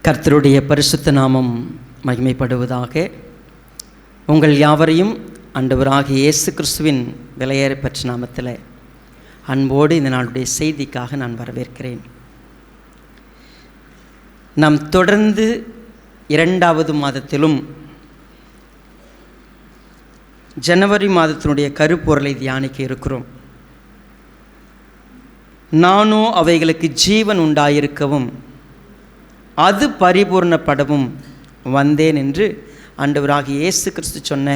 கர்த்தருடைய பரிசுத்த நாமம் மகிமைப்படுவதாக. உங்கள் யாவரையும் ஆண்டவராகிய இயேசு கிறிஸ்துவின் விலையேற பெற்ற நாமத்தில் அன்போடு இந்த நாளுடைய செய்திக்காக நான் வரவேற்கிறேன். நாம் தொடர்ந்து 2வது மாதத்திலும் ஜனவரி மாதத்தினுடைய கருப்பொருளை தியானிக்க இருக்கிறோம். நானோ அவைகளுக்கு ஜீவன் உண்டாயிருக்கவும் அது பரிபூர்ணப்படவும் வந்தேன் என்று ஆண்டவராகிய இயேசு கிறிஸ்து சொன்ன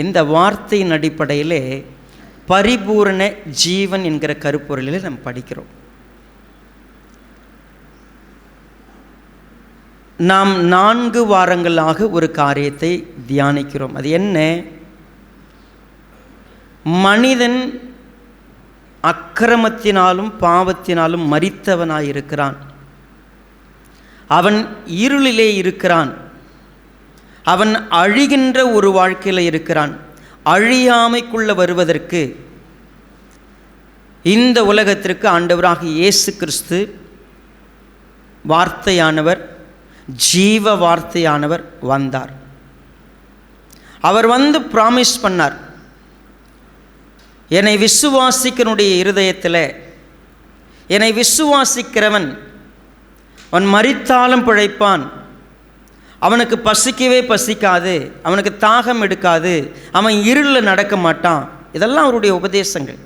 இந்த வார்த்தையின் அடிப்படையிலே பரிபூரண ஜீவன் என்கிற கருப்பொருளில் நாம் படிக்கிறோம். நாம் 4 வாரங்களாக ஒரு காரியத்தை தியானிக்கிறோம். அது என்ன? மனிதன் அக்கிரமத்தினாலும் பாவத்தினாலும் மரித்தவனாயிருக்கிறான். அவன் இருளிலே இருக்கிறான். அவன் அழிகின்ற ஒரு வாழ்க்கையில் இருக்கிறான். அழியாமைக்குள்ள வருவதற்கு இந்த உலகத்திற்கு ஆண்டவராகிய இயேசு கிறிஸ்து வார்த்தையானவர், ஜீவ வார்த்தையானவர் வந்தார். அவர் வந்து ப்ராமிஸ் பண்ணார், என்னை விசுவாசிக்கனுடைய இருதயத்தில், என்னை விசுவாசிக்கிறவன் அவன் மரித்தாலும் பிழைப்பான், அவனுக்கு பசிக்கவே பசிக்காது, அவனுக்கு தாகம் எடுக்காது, அவன் இருளில் நடக்க மாட்டான். இதெல்லாம் அவருடைய உபதேசங்கள்.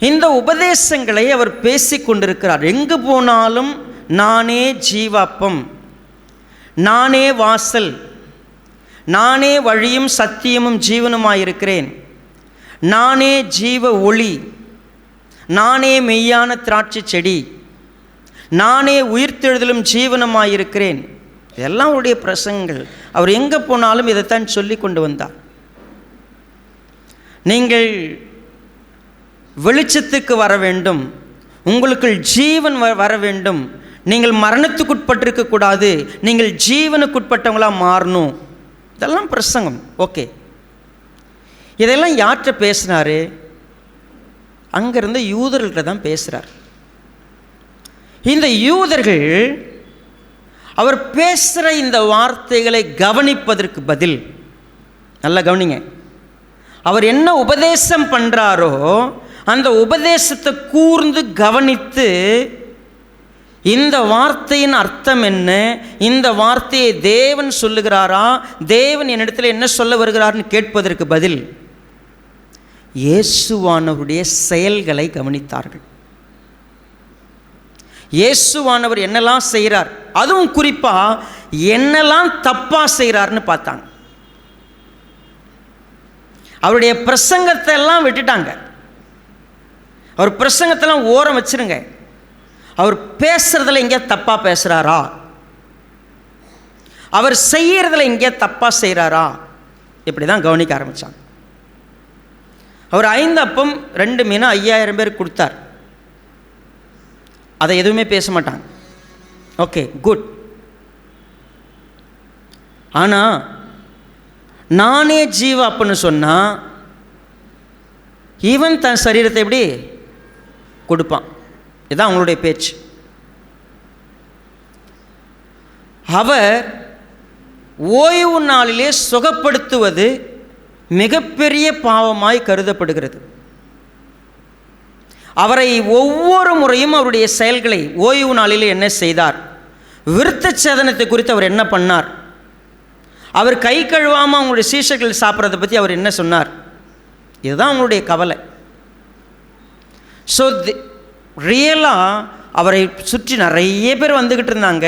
இந்த உபதேசங்களை அவர் பேசி கொண்டிருக்கிறார். எங்கு போனாலும் நானே ஜீவாப்பம், நானே வாசல், நானே வழியும் சத்தியமும் ஜீவனுமாயிருக்கிறேன், நானே ஜீவ ஒளி, நானே மெய்யான திராட்சை செடி, நானே உயிர்த்தெழுதலும் ஜீவனமாயிருக்கிறேன். இதெல்லாம் அவருடைய பிரசங்கங்கள். அவர் எங்கே போனாலும் இதைத்தான் சொல்லி கொண்டு வந்தார். நீங்கள் வெளிச்சத்துக்கு வர வேண்டும், உங்களுக்குள் ஜீவன் வர வேண்டும், நீங்கள் மரணத்துக்குட்பட்டிருக்கக்கூடாது, நீங்கள் ஜீவனுக்குட்பட்டவங்களாக மாறணும். இதெல்லாம் பிரசங்கம். ஓகே, இதெல்லாம் யார்கிட்ட பேசினார்? அங்கிருந்த யூதர்கள்ட்ட தான் பேசுகிறார். இந்த யூதர்கள் அவர் பேசுகிற இந்த வார்த்தைகளை கவனிப்பதற்கு பதில், நல்லா கவனிங்க, அவர் என்ன உபதேசம் பண்ணுறாரோ அந்த உபதேசத்தை கூர்ந்து கவனித்து இந்த வார்த்தையின் அர்த்தம் என்ன, இந்த வார்த்தையை தேவன் சொல்லுகிறாரா, தேவன் என்னிடத்தில் என்ன சொல்ல வருகிறார்னு கேட்பதற்கு பதில் இயேசுவானவருடைய செயல்களை கவனித்தார்கள். இயேசுவானவர் என்னெல்லாம் செய்கிறார், அதுவும் குறிப்பாக என்னெல்லாம் தப்பாக செய்கிறார்னு பார்த்தாங்க. அவருடைய பிரசங்கத்தை எல்லாம் விட்டுட்டாங்க. அவர் பிரசங்கத்தெல்லாம் ஓரம் வச்சிருங்க. அவர் பேசுறதுல எங்கேயா தப்பாக பேசுகிறாரா, அவர் செய்யறதுல எங்கேயா தப்பாக செய்கிறாரா, இப்படி தான் கவனிக்க ஆரம்பித்தாங்க. அவர் 5 அப்பம் 2 மீன் 5000 பேருக்கு கொடுத்தார். அதை எதுவுமே பேச மாட்டாங்க. Okay, good. ஆனால் நானே ஜீவ அப்பன்னு சொன்னால் இவன் தன் சரீரத்தை எப்படி கொடுப்பான்? இதுதான் அவங்களுடைய பேச்சு. அவர் ஓய்வு நாளிலே சுகப்படுத்துவது மிகப்பெரிய பாவமாய் கருதப்படுகிறது. அவரை ஒவ்வொரு முறையும் அவருடைய செயல்களை, ஓய்வு நாளிலே என்ன செய்தார், விருத்த சேதனத்தை குறித்து அவர் என்ன பண்ணார், அவர் கை கழுவாமல் அவங்களுடைய சீஷர்கள் சாப்பிட்றதை பற்றி அவர் என்ன சொன்னார், இதுதான் அவங்களுடைய கவலை. ஸோ ரியலாக அவரை சுற்றி நிறைய பேர் வந்துக்கிட்டு இருந்தாங்க.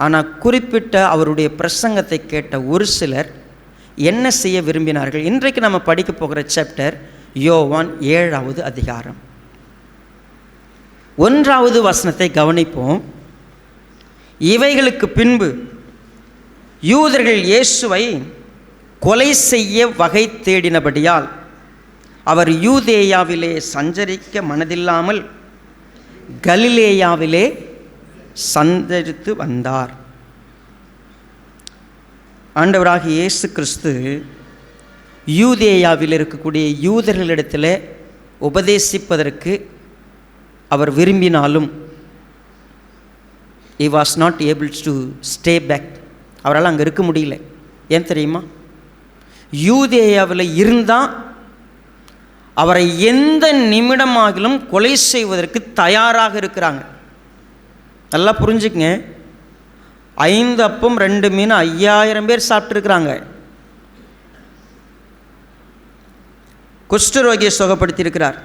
ஆனால் குறிப்பிட்ட அவருடைய பிரசங்கத்தை கேட்ட ஒரு சிலர் என்ன செய்ய விரும்பினார்கள்? இன்றைக்கு நம்ம படிக்க போகிற சாப்டர் யோவான் 7வது அதிகாரம் 1வது வசனத்தை கவனிப்போம். இவைகளுக்கு பின்பு யூதர்கள் இயேசுவை கொலை செய்ய வகை தேடினபடியால் அவர் யூதேயாவிலே சஞ்சரிக்க மனதில்லாமல் கலிலேயாவிலே சஞ்சரித்து வந்தார். ஆண்டவராகிய இயேசு கிறிஸ்து யூதேயாவில் இருக்கக்கூடிய யூதர்களிடத்தில் உபதேசிப்பதற்கு அவர் விரும்பினாலும் he was not able to stay back. அவரால் அங்கே இருக்க முடியல. ஏன் தெரியுமா? யூதேயாவில் இருந்தால் அவரை எந்த நிமிடமாகிலும் கொலை செய்வதற்கு தயாராக இருக்கிறாங்க. நல்லா புரிஞ்சுக்கங்க. 5 அப்பம் 2 மீன் 5000 பேர் சாப்பிட்டுருக்குறாங்க. குஷ்டரோகியை சுகப்படுத்தியிருக்கிறார்.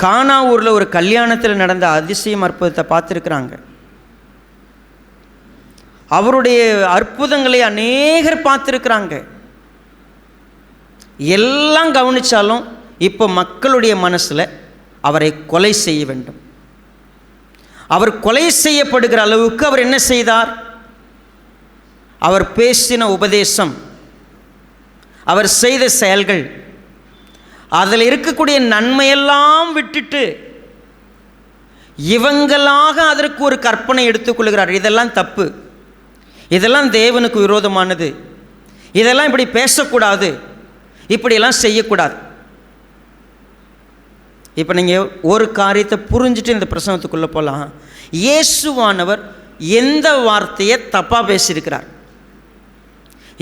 கானா ஊரில் ஒரு கல்யாணத்தில் நடந்த அதிசயம் அற்புதத்தை பார்த்துருக்குறாங்க. அவருடைய அற்புதங்களை அநேகர் பார்த்துருக்குறாங்க. எல்லாம் கவனித்தாலும் இப்போ மக்களுடைய மனசில் அவரை கொலை செய்ய வேண்டும். அவர் கொலை செய்யப்படுகிற அளவுக்கு அவர் என்ன செய்தார்? அவர் பேசின உபதேசம், அவர் செய்த செயல்கள், அதில் இருக்கக்கூடிய நன்மையெல்லாம் விட்டுட்டு இவங்களாக அதற்கு ஒரு கற்பனை எடுத்துக்கொள்கிறார். இதெல்லாம் தப்பு, இதெல்லாம் தேவனுக்கு விரோதமானது, இதெல்லாம் இப்படி பேசக்கூடாது, இப்படியெல்லாம் செய்யக்கூடாது. இப்போ நீங்கள் ஒரு காரியத்தை புரிஞ்சுட்டு இந்த பிரசங்கத்துக்குள்ளே போகலாம். இயேசுவானவர் எந்த வார்த்தையை தப்பாக பேசியிருக்கிறார்?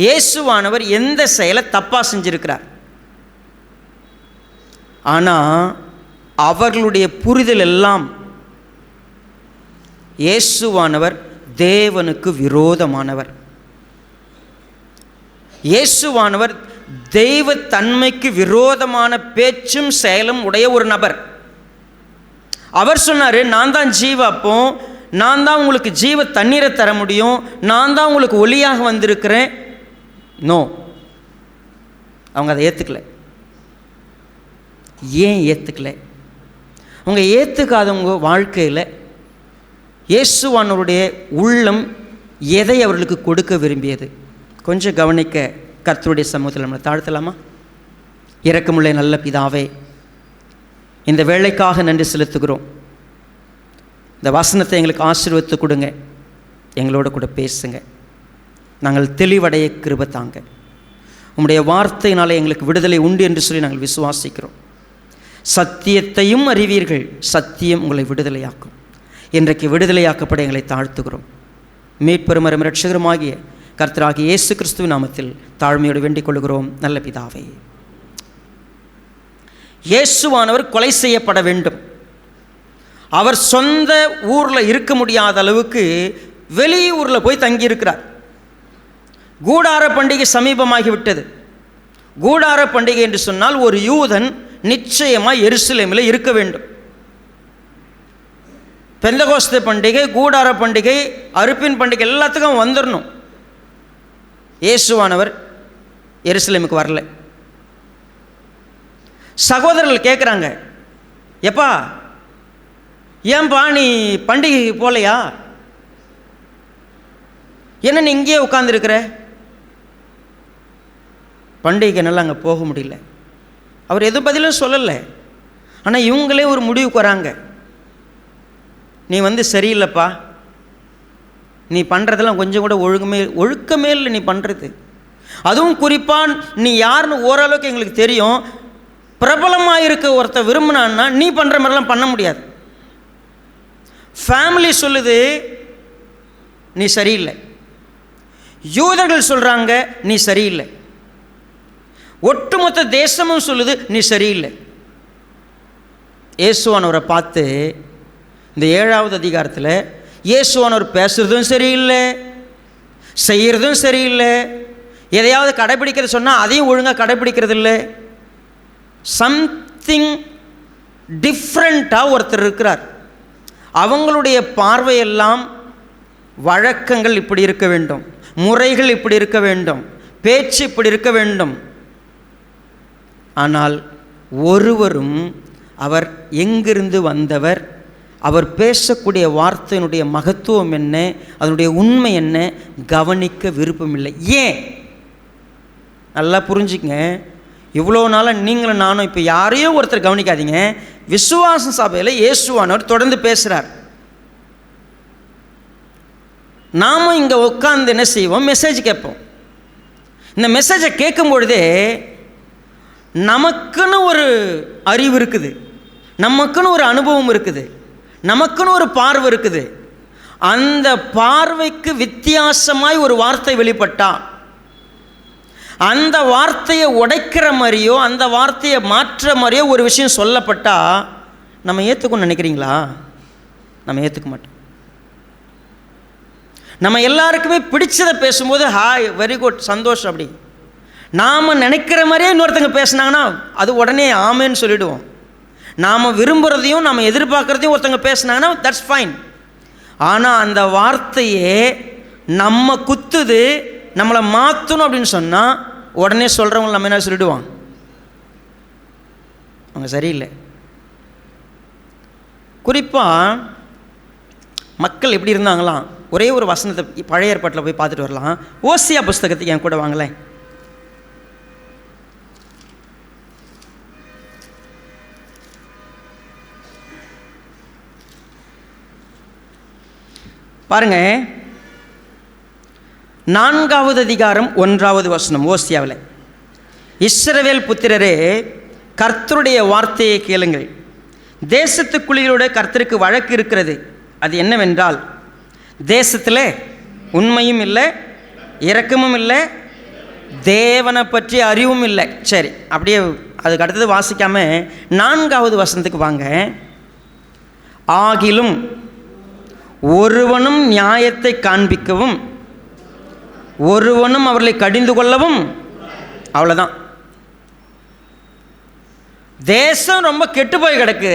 இயேசுவானவர் எந்த செயலை தப்பாக செஞ்சிருக்கிறார்? ஆனால் அவர்களுடைய புரிதல் எல்லாம் இயேசுவானவர் தேவனுக்கு விரோதமானவர். இயேசுவானவர் தெய்வ தன்மைக்கு விரோதமான பேச்சும் செயலும் உடைய ஒரு நபர். அவர் சொன்னார், நான் தான் ஜீவ அப்பம், நான் தான் உங்களுக்கு ஜீவ தண்ணீரை தர முடியும், நான் தான் உங்களுக்கு ஒளியாக வந்திருக்கிறேன். நோ, அவங்க அதை ஏற்றுக்கல. ஏன் ஏற்றுக்கல? அவங்க ஏற்றுக்காதவங்க வாழ்க்கையில் இயேசுவானவருடைய உள்ளம் எதை அவர்களுக்கு கொடுக்க விரும்பியது? கொஞ்சம் கவனிக்க கர்த்தருடைய சமூகத்தில் நம்மளை தாழ்த்தலாமா? இரக்கமுள்ள நல்ல பிதாவே, இந்த வேளைக்காக நன்றி செலுத்துகிறோம். இந்த வசனத்தை எங்களுக்கு ஆசீர்வதித்து கொடுங்க, எங்களோட கூட பேசுங்க, நாங்கள் தெளிவடைய கிருபை தாங்க. உம்முடைய வார்த்தையினாலே எங்களுக்கு விடுதலை உண்டு என்று சொல்லி நாங்கள் விசுவாசிக்கிறோம். சத்தியத்தையும் அறிவீர்கள், சத்தியம் உங்களை விடுதலையாக்கும். இன்றைக்கு விடுதலையாக்கப்பட எங்களை தாழ்த்துகிறோம். மீட்பெரும் இரட்சகருமாகிய கர்த்தராகிய இயேசு கிறிஸ்துவின் நாமத்தில் தாழ்மையோடு வேண்டிக் கொள்கிறோம் நல்ல பிதாவே. இயேசுவானவர் கொலை செய்யப்பட வேண்டும். அவர் சொந்த ஊரில் இருக்க முடியாத அளவுக்கு வெளியூரில் போய் தங்கியிருக்கிறார். கூடார பண்டிகை சமீபமாகிவிட்டது. கூடார பண்டிகை என்று சொன்னால் ஒரு யூதன் நிச்சயமாக எருசலேமில் இருக்க வேண்டும். பெந்தகோஸ்தே பண்டிகை, கூடார பண்டிகை, அறுப்பின் பண்டிகை எல்லாத்துக்கும் வந்துடணும். இயேசுவானவர் எருசலேமுக்கு வரல. சகோதரர்கள் கேட்குறாங்க, எப்பா ஏன்பா நீ பண்டிகைக்கு போகலையா? என்ன நீ இங்கேயே உட்காந்துருக்கிற? பண்டிகைக்கு நல்லா அங்கே போக முடியல. அவர் எதுவும் பதிலும் சொல்லலை. ஆனால் இவங்களே ஒரு முடிவுக்கு வராங்க, நீ சரியில்லைப்பா, நீ பண்ணுறதெல்லாம் கொஞ்சம் கூட ஒழுக்கமே இல்லை நீ பண்ணுறது. அதுவும் குறிப்பாக நீ யாருன்னு ஓரளவுக்கு எங்களுக்கு தெரியும். பிரபலமாக இருக்க ஒருத்த விரும்பினான்னா நீ பண்ணுற மாதிரிலாம் பண்ண முடியாது. ஃபேமிலி சொல்லுது நீ சரியில்லை, யூதர்கள் சொல்கிறாங்க நீ சரியில்லை, ஒட்டுமொத்த தேசமும் சொல்லுது நீ சரியில்லை. இயேசுவானவரை பார்த்து இந்த 7வது அதிகாரத்தில் இயேசுவானவர் பேசுகிறதும் சரியில்லை, செய்கிறதும் சரியில்லை, எதையாவது கடைபிடிக்கிறது சொன்னால் அதையும் ஒழுங்காக கடைபிடிக்கிறது இல்லை. சம்திங் டிஃப்ரெண்ட்டாக ஒருத்தர் இருக்கிறார். அவங்களுடைய பார்வையெல்லாம் வழக்கங்கள் இப்படி இருக்க வேண்டும், முறைகள் இப்படி இருக்க வேண்டும், பேச்சு இப்படி இருக்க வேண்டும். ஆனால் ஒருவரும் அவர் எங்கிருந்து வந்தவர், அவர் பேசக்கூடிய வார்த்தையினுடைய மகத்துவம் என்ன, அதனுடைய உண்மை என்ன கவனிக்க விருப்பமில்லை. ஏன்? நல்லா புரிஞ்சுக்கங்க. இவ்வளோ நாளாக நீங்களும் நானும் இப்போ யாரையும் ஒருத்தர் கவனிக்காதீங்க. விசுவாச சபையில் இயேசுவானவர் தொடர்ந்து பேசுகிறார். நாம் இங்கே உட்காந்து என்ன செய்வோம்? மெசேஜ் கேட்போம். இந்த மெசேஜை கேட்கும் பொழுதே நமக்குன்னு ஒரு அறிவு இருக்குது, நமக்குன்னு ஒரு அனுபவம் இருக்குது, நமக்குன்னு ஒரு பார்வை இருக்குது. அந்த பார்வைக்கு வித்தியாசமாய் ஒரு வார்த்தை வெளிப்பட்டா, அந்த வார்த்தையை உடைக்கிற மாதிரியோ அந்த வார்த்தையை மாற்ற மாதிரியோ ஒரு விஷயம் சொல்லப்பட்டா நம்ம ஏற்றுக்கணும்னு நினைக்கிறீங்களா? நம்ம ஏற்றுக்க மாட்டோம். நம்ம எல்லாருக்குமே பிடிச்சதை பேசும்போது ஹாய், வெரி குட், சந்தோஷம். அப்படி நாம் நினைக்கிற மாதிரியே இன்னொருத்தங்க பேசுனாங்கன்னா அது உடனே ஆமேன்னு சொல்லிவிடுவோம். நாம் விரும்புகிறதையும் நாம் எதிர்பார்க்குறதையும் ஒருத்தங்க பேசுனாங்கன்னா தட்ஸ் ஃபைன். ஆனால் அந்த வார்த்தையே நம்ம குத்துது, நம்மளை மாற்றணும் அப்படின்னு சொன்னால் உடனே சொல்கிறவங்க நம்ம என்ன சொல்லிவிடுவோம்? அவங்க சரியில்லை. குறிப்பாக மக்கள் எப்படி இருந்தாங்களாம், ஒரே ஒரு வசனத்தை பழைய ஏற்பாட்டில் போய் பார்த்துட்டு வரலாம். ஓசியா புஸ்தகத்துக்கு என் கூட வாங்கலேன். பாருங்க, 4வது அதிகாரம் 1வது வசனம் ஓசியாவில். இஸ்ரவேல் புத்திரரே, கர்த்தருடைய வார்த்தையை கேளுங்கள். தேசத்துக்குள்ளிலோட கர்த்தருக்கு வழக்கு இருக்கிறது. அது என்னவென்றால், தேசத்தில் உண்மையும் இல்லை, இரக்கமும் இல்லை, தேவனை பற்றி அறிவும் இல்லை. சரி, அப்படியே அதுக்கு அடுத்தது வாசிக்காமல் 4வது வசனத்துக்கு வாங்க. ஆகிலும் ஒருவனும் நியாயத்தை காண்பிக்கவும் ஒருவனும் அவர்களை கடிந்து கொள்ளவும். அவ்வளோதான். தேசம் ரொம்ப கெட்டு போய் கிடக்கு.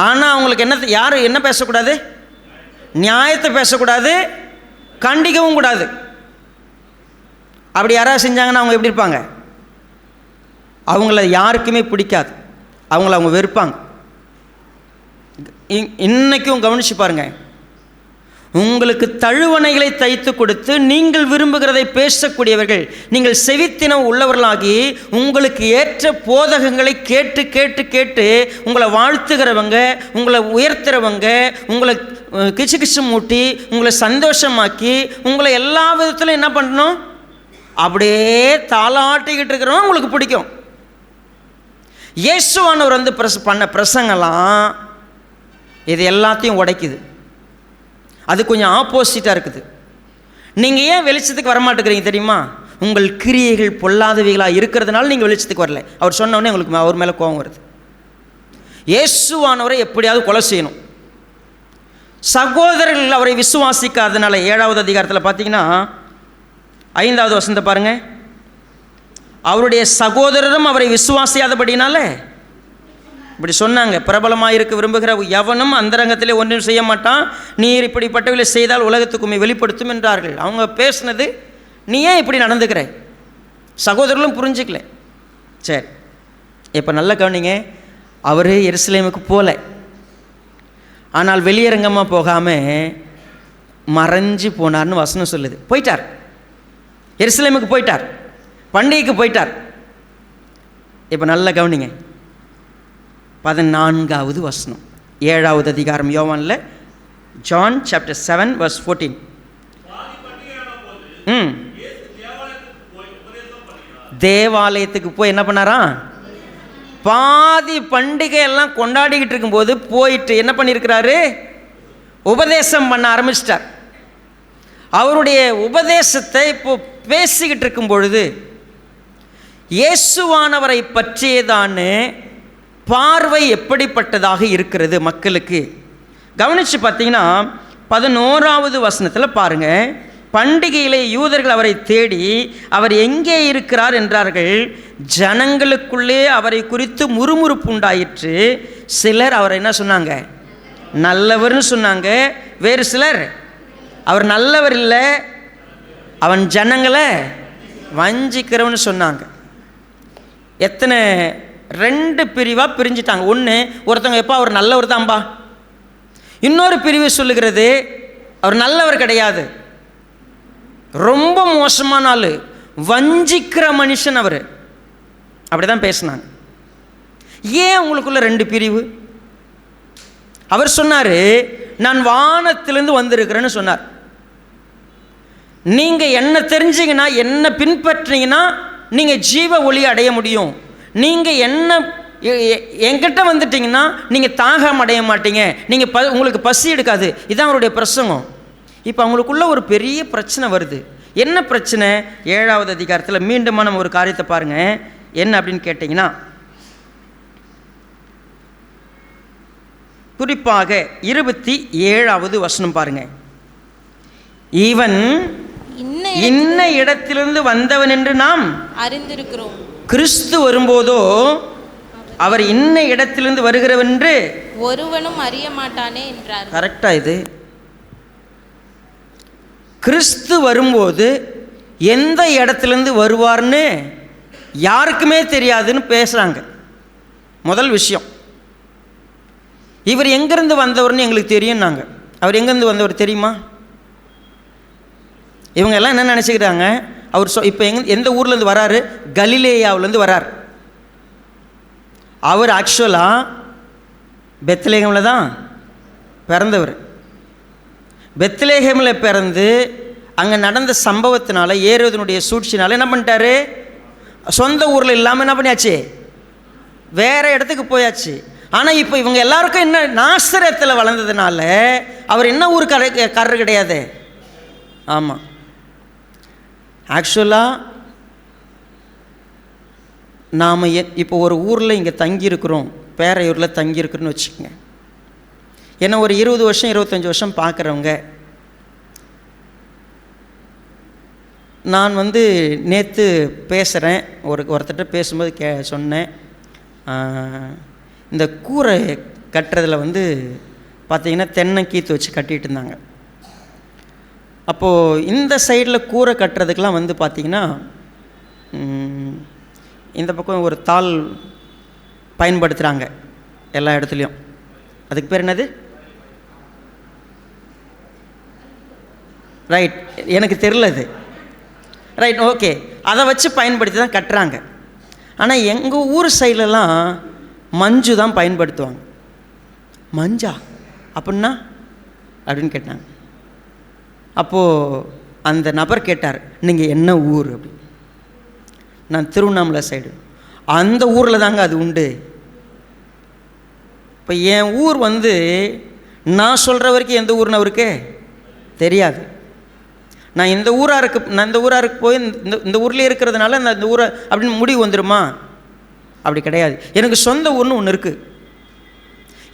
ஆனால் அவங்களுக்கு யாரும் என்ன பேசக்கூடாது? நியாயத்தை பேசக்கூடாது, கண்டிக்கவும் கூடாது. அப்படி யாராவது செஞ்சாங்கன்னா அவங்க எப்படி இருப்பாங்க? அவங்கள யாருக்குமே பிடிக்காது, அவங்கள அவங்க வெறுப்பாங்க. இன்னைக்கும் கவனிச்சு பாருங்க, உங்களுக்கு தழுவணைகளை தைத்து கொடுத்து நீங்கள் விரும்புகிறதை பேசக்கூடியவர்கள், நீங்கள் செவித்தினம் உள்ளவர்களாகி உங்களுக்கு ஏற்ற போதகங்களை கேட்டு கேட்டு கேட்டு உங்களை வாழ்த்துகிறவங்க, உங்களை உயர்த்துறவங்க, உங்களை கிச்சு கிச்சு மூட்டி உங்களை சந்தோஷமாக்கி உங்களை எல்லா விதத்திலும் என்ன பண்ணணும், அப்படியே தாளாட்டிக்கிட்டு இருக்கிறவங்க உங்களுக்கு பிடிக்கும். இயேசுவானவர் வந்து பண்ண பிரசங்கெல்லாம் இது எல்லாத்தையும் உடைக்குது. அது கொஞ்சம் ஆப்போசிட்டாக இருக்குது. நீங்கள் ஏன் வெளிச்சத்துக்கு வரமாட்டேங்கிறீங்க தெரியுமா? உங்கள் கிரியைகள் பொல்லாதவைகளாக இருக்கிறதுனால நீங்கள் வெளிச்சத்துக்கு வரல. அவர் சொன்னோடனே உங்களுக்கு அவர் மேலே கோபம் வருது. இயேசுவானவரை எப்படியாவது கொலை செய்யணும். சகோதரர்கள் அவரை விசுவாசிக்காதனால 7வது அதிகாரத்தில் பார்த்தீங்கன்னா 5வது வசனத்தை பாருங்கள். அவருடைய சகோதரரும் அவரை விசுவாசியாதபடினால இப்படி சொன்னாங்க, பிரபலமாக இருக்க விரும்புகிற எவனும் அந்தரங்கத்திலே ஒன்றும் செய்ய மாட்டான், நீர் இப்படிப்பட்டவர்களை செய்தால் உலகத்துக்குமே வெளிப்படுத்தும் என்றார்கள். அவங்க பேசுனது, நீ ஏன் இப்படி நடந்துக்கிற? சகோதரர்களும் புரிஞ்சிக்கல. சரி, இப்போ நல்லா கவனிங்க. அவர் எருசலேமுக்கு போகல, ஆனால் வெளியரங்கமாக போகாமல் மறைஞ்சு போனார்னு வசனம் சொல்லுது. போயிட்டார், எருசலேமுக்கு போயிட்டார், பண்டிகைக்கு போயிட்டார். இப்போ நல்லா கவனிங்க, 14வது வசனம் 7வது அதிகாரம் யோவானில், ஜான் சாப்டர் 7 verse 14. தேவாலயத்துக்கு போய் என்ன பண்ணாரா? பாதி பண்டிகை எல்லாம் கொண்டாடிக்கிட்டு இருக்கும்போது போயிட்டு என்ன பண்ணியிருக்கிறாரு? உபதேசம் பண்ண ஆரம்பிச்சிட்டார். அவருடைய உபதேசத்தை இப்போ பேசிக்கிட்டு இருக்கும் பொழுது இயேசுவானவரை பற்றியதான பார்வை எப்படிப்பட்டதாக இருக்கிறது மக்களுக்கு? கவனித்து பார்த்தீங்கன்னா 11வது வசனத்தில் பாருங்கள். பண்டிகையிலே யூதர்கள் அவரை தேடி அவர் எங்கே இருக்கிறார் என்றார்கள். ஜனங்களுக்குள்ளே அவரை குறித்து முறுமுறுப்பு உண்டாயிற்று. சிலர் அவரை என்ன சொன்னாங்க? நல்லவர்னு சொன்னாங்க. வேறு சிலர் அவர் நல்லவர் இல்லை, அவன் ஜனங்களை வஞ்சிக்கிறவன்னு சொன்னாங்க. எத்தனை 2 பிரிவாக பிரிஞ்சிட்டாங்க. ஒன்று, ஒருத்தவங்க எப்போ அவர் நல்லவர் தான்பா. இன்னொரு பிரிவு சொல்லுகிறது அவர் நல்லவர் கிடையாது, ரொம்ப மோசமான ஆள், வஞ்சிக்கிற மனுஷன் அவர். அப்படி தான் பேசினாங்க. ஏன் உங்களுக்குள்ள 2 பிரிவு? அவர் சொன்னார், நான் வானத்திலிருந்து வந்திருக்கிறேன்னு சொன்னார். நீங்கள் என்ன தெரிஞ்சிங்கன்னா, என்ன பின்பற்றினீங்கன்னா நீங்கள் ஜீவ ஒளி அடைய முடியும். நீங்கள் என்ன என்கிட்ட வந்துட்டிங்கன்னா நீங்கள் தாகம் அடைய மாட்டீங்க, நீங்கள் உங்களுக்கு பசி எடுக்காது. இதுதான் அவருடைய பிரசங்கம். இப்போ அவங்களுக்குள்ள ஒரு பெரிய பிரச்சனை வருது. என்ன பிரச்சனை? 7வது அதிகாரத்தில் மீண்டும் நம்ம ஒரு காரியத்தை பாருங்கள். என்ன அப்படின்னு கேட்டிங்கன்னா, குறிப்பாக 27வது வசனம் பாருங்க. இவன் இன்ன இடத்திலிருந்து வந்தவன் என்று நாம் அறிந்திருக்கிறோம். கிறிஸ்து வரும்போதோ அவர் இன்ன இடத்திலிருந்து வருகிறவன் என்று ஒருவனும் அறிய மாட்டானே என்றார். கரெக்டா? இது கிறிஸ்து வரும்போது எந்த இடத்துலேருந்து வருவார்னு யாருக்குமே தெரியாதுன்னு பேசுகிறாங்க. முதல் விஷயம், இவர் எங்கேருந்து வந்தவர்னு எங்களுக்கு தெரியும். நாங்கள் அவர் எங்கேருந்து வந்தவர் தெரியுமா? இவங்க எல்லாம் என்ன நினச்சிக்கிறாங்க, அவர் இப்போ எந்த ஊர்லேருந்து வராரு? கலிலேயாவிலேருந்து வரார். அவர் ஆக்சுவலாக பெத்லகேமில் தான் பிறந்தவர். பெத்லகேமில் பிறந்து அங்கே நடந்த சம்பவத்தினால, ஏரோதினுடைய சூழ்ச்சினால என்ன பண்ணிட்டாரு? சொந்த ஊரில் இல்லாமல் என்ன பண்ணியாச்சு? வேறு இடத்துக்கு போயாச்சு. ஆனால் இப்போ இவங்க எல்லாருக்கும் என்ன, நாசரேத்தில் வளர்ந்ததுனால அவர் என்ன ஊருக்காரர் கிடையாது. ஆமாம், ஆக்சுவலாக நாம் இப்போ ஒரு ஊரில் இங்கே தங்கியிருக்கிறோம், பேரையூரில் தங்கியிருக்கிறோன்னு வச்சுக்கோங்க. ஏன்னா ஒரு 20 வருஷம் 25 வருஷம் பார்க்குறவங்க, நான் நேற்று பேசுகிறேன், ஒருத்தர்கிட்ட பேசும்போது சொன்னேன், இந்த கூரை கட்டுறதில் பார்த்திங்கன்னா தென்னை கீத்து வச்சு கட்டிகிட்டு இருந்தாங்க. அப்போது இந்த சைடில் கூரை கட்டுறதுக்கெலாம் பார்த்திங்கன்னா இந்த பக்கம் ஒரு தாள் பயன்படுத்துகிறாங்க எல்லா இடத்துலையும். அதுக்கு பேர் என்னது? ரைட், எனக்கு தெரியல அது. ரைட், ஓகே, அதை வச்சு பயன்படுத்தி தான் கட்டுறாங்க. ஆனால் எங்கள் ஊர் சைட்லலாம் மஞ்சு தான் பயன்படுத்துவாங்க. மஞ்சா அப்படின்னா அப்படின்னு கேட்டாங்க. அப்போது அந்த நபர் கேட்டார், நீங்கள் என்ன ஊர் அப்படி. நான் திருவண்ணாமலை சைடு. அந்த ஊரில் தாங்க அது உண்டு. இப்போ என் ஊர் நான் சொல்கிற வரைக்கும் எந்த ஊர்னு அவருக்கு தெரியாது. நான் இந்த ஊராருக்கு போய் இந்த ஊர்லேயே இருக்கிறதுனால இந்த ஊரை அப்படின்னு முடிவு வந்துடுமா? அப்படி கிடையாது. எனக்கு சொந்த ஊர்னு ஒன்று இருக்குது.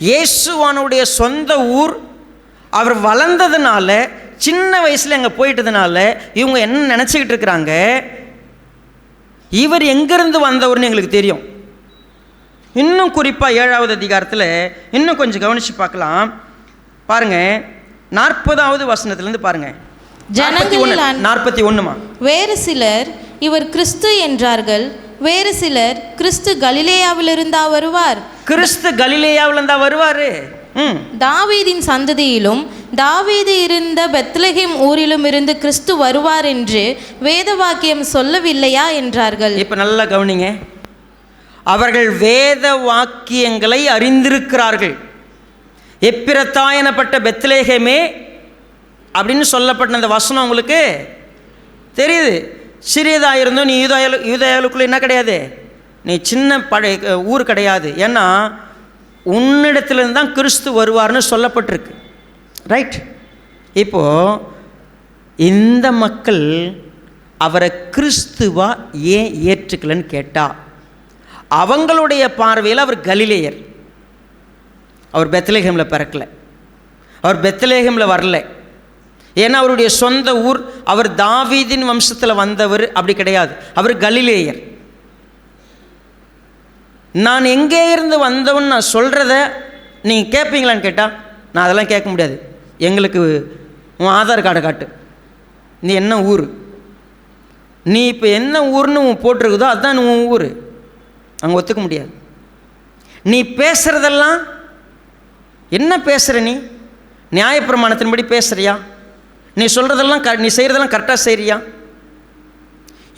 இயேசுவானுடைய சொந்த ஊர். அவர் வளர்ந்ததுனால, சின்ன வயசில் அங்கே போயிட்டதுனால இவங்க என்ன நினச்சிக்கிட்டு இருக்கிறாங்க, இவர் எங்கேருந்து வந்தவர்னு எங்களுக்கு தெரியும். இன்னும் குறிப்பாக 7வது அதிகாரத்தில் இன்னும் கொஞ்சம் கவனித்து பார்க்கலாம். பாருங்கள், 40வது வசனத்துலேருந்து பாருங்கள். 41. வேறு சிலர் இவர் கிறிஸ்து என்றார்கள், வேறு சிலர் கிறிஸ்து கலிலேயாவிலிருந்தா வருவார். கிறிஸ்து கலிலேயாவிலிருந்தா வருவார். தாவீதின் சந்ததியிலும் தாவீது இருந்த பெத்லகேம் ஊரிலும் இருந்து கிறிஸ்து வருவார் என்று வேத வாக்கியம் சொல்லவில்லையா என்றார்கள். இப்போ நல்லா கவனிங்க. அவர்கள் வேத வாக்கியங்களை அறிந்திருக்கிறார்கள். எப்பிரத்தா எனப்பட்ட பெத்லகேமே அப்படின்னு சொல்லப்பட்ட அந்த வசனம் உங்களுக்கு தெரியுது. சிறியதாக இருந்தோம், நீ யூதேயாவுக்குள்ளே என்ன கிடையாது, நீ சின்ன ஊர் கிடையாது. ஏன்னா உன்னிடத்துலேருந்து தான் கிறிஸ்து வருவார்னு சொல்லப்பட்டிருக்கு. ரைட். இப்போது இந்த மக்கள் அவரை கிறிஸ்துவா ஏன் ஏற்றுக்கலன்னு கேட்டால், அவங்களுடைய பார்வையில் அவர் கலிலேயர். அவர் பெத்லகேமில் பிறக்கலை, அவர் பெத்லகேமில் வரல. ஏன்னா அவருடைய சொந்த ஊர், அவர் தாவீதின் வம்சத்தில் வந்தவர் அப்படி கிடையாது, அவர் கலிலேயர். நான் எங்கே இருந்து வந்தவன் நான் சொல்கிறத நீங்கள் கேட்பீங்களான்னு கேட்டால், நான் அதெல்லாம் கேட்க முடியாது. எங்களுக்கு உன் ஆதார் கார்டை காட்டு, நீ என்ன ஊர், நீ இப்போ என்ன ஊர்னு போட்டிருக்குதோ அதுதான் உன் ஊர், அங்கே ஒத்துக்க முடியாது. நீ பேசுகிறதெல்லாம் என்ன பேசுகிற, நீ நியாயப்பிரமாணத்தின்படி பேசுகிறியா, நீ சொல்கிறதெல்லாம் நீ செய்கிறதெல்லாம் கரெக்டாக செய்கிறியா?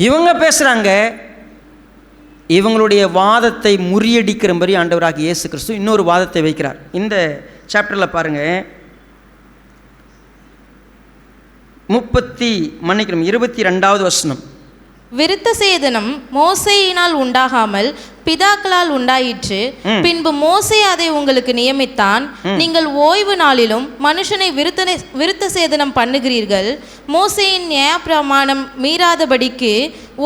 இவங்க பேசுகிறாங்க. இவங்களுடைய வாதத்தை முறியடிக்கிறபடி ஆண்டவராகிய இயேசு கிறிஸ்து இன்னொரு வாதத்தை வைக்கிறார். இந்த சாப்டரில் பாருங்கள், 22வது வசனம். விருத்த சேதனம் மோசேயினால் உண்டாகாமல் பிதாக்களால் உண்டாயிற்று. பின்பு மோசே அதை உங்களுக்கு நியமித்தான். நீங்கள் ஓய்வு நாளிலும் மனுஷனை விருத்த சேதனம் பண்ணுகிறீர்கள். மோசேயின் நியாயப்பிரமாணம் மீறாதபடிக்கு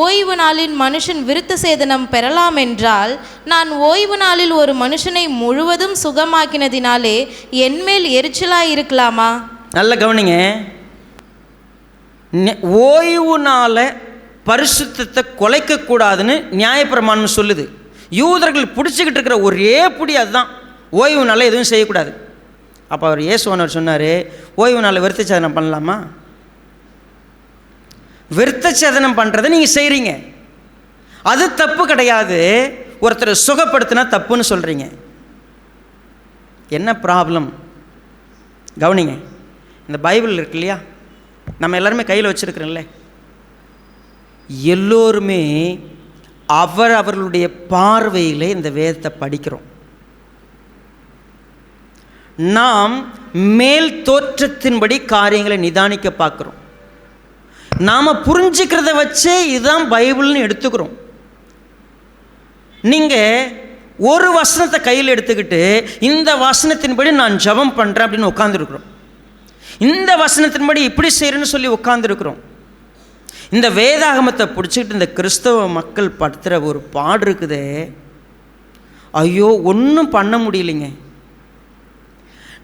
ஓய்வு நாளில் மனுஷன் விருத்த சேதனம் பெறலாம் என்றால், நான் ஓய்வு நாளில் ஒரு மனுஷனை முழுவதும் சுகமாக்கினதினாலே என்மேல் எரிச்சலாய் இருக்கலாமா? நல்ல கவனிங்க. ஓய்வு நாள பரிசுத்தத்தை குலைக்கக்கூடாதுன்னு நியாயப்பிரமாணம் சொல்லுது. யூதர்கள் பிடிச்சிக்கிட்டு இருக்கிற ஒரே புடி அதுதான், ஓய்வு நாளில் எதுவும் செய்யக்கூடாது. அப்போ அவர் இயேசுவானவர் சொன்னார், ஓய்வு நாளில் விருத்த சேதனம் பண்ணலாமா? விருத்த சேதனம் பண்ணுறதை நீங்கள் செய்கிறீங்க, அது தப்பு கிடையாது. ஒருத்தரை சுகப்படுத்தினா தப்புன்னு சொல்கிறீங்க. என்ன ப்ராப்ளம்? கவனிங்க. இந்த பைபிள் இருக்கு இல்லையா, நம்ம எல்லாருமே கையில் வச்சுருக்கிறோம்ல, எல்லோருமே அவர்களுடைய பார்வையிலே இந்த வேதத்தை படிக்கிறோம். நாம் மேல் தோற்றத்தின்படி காரியங்களை நிதானிக்க பார்க்குறோம். நாம் புரிஞ்சுக்கிறத வச்சே இதுதான் பைபிள்னு எடுத்துக்கிறோம். நீங்கள் ஒரு வசனத்தை கையில் எடுத்துக்கிட்டு இந்த வசனத்தின்படி நான் ஜெபம் பண்ணுறேன் அப்படின்னு உட்காந்துருக்குறோம். இந்த வசனத்தின்படி இப்படி செய்கிறேன்னு சொல்லி உட்காந்துருக்குறோம். இந்த வேதாகமத்தை பிடிச்சிக்கிட்டு இந்த கிறிஸ்தவ மக்கள் படுத்துகிற ஒரு பாடு இருக்குதே, ஐயோ ஒன்றும் பண்ண முடியலைங்க.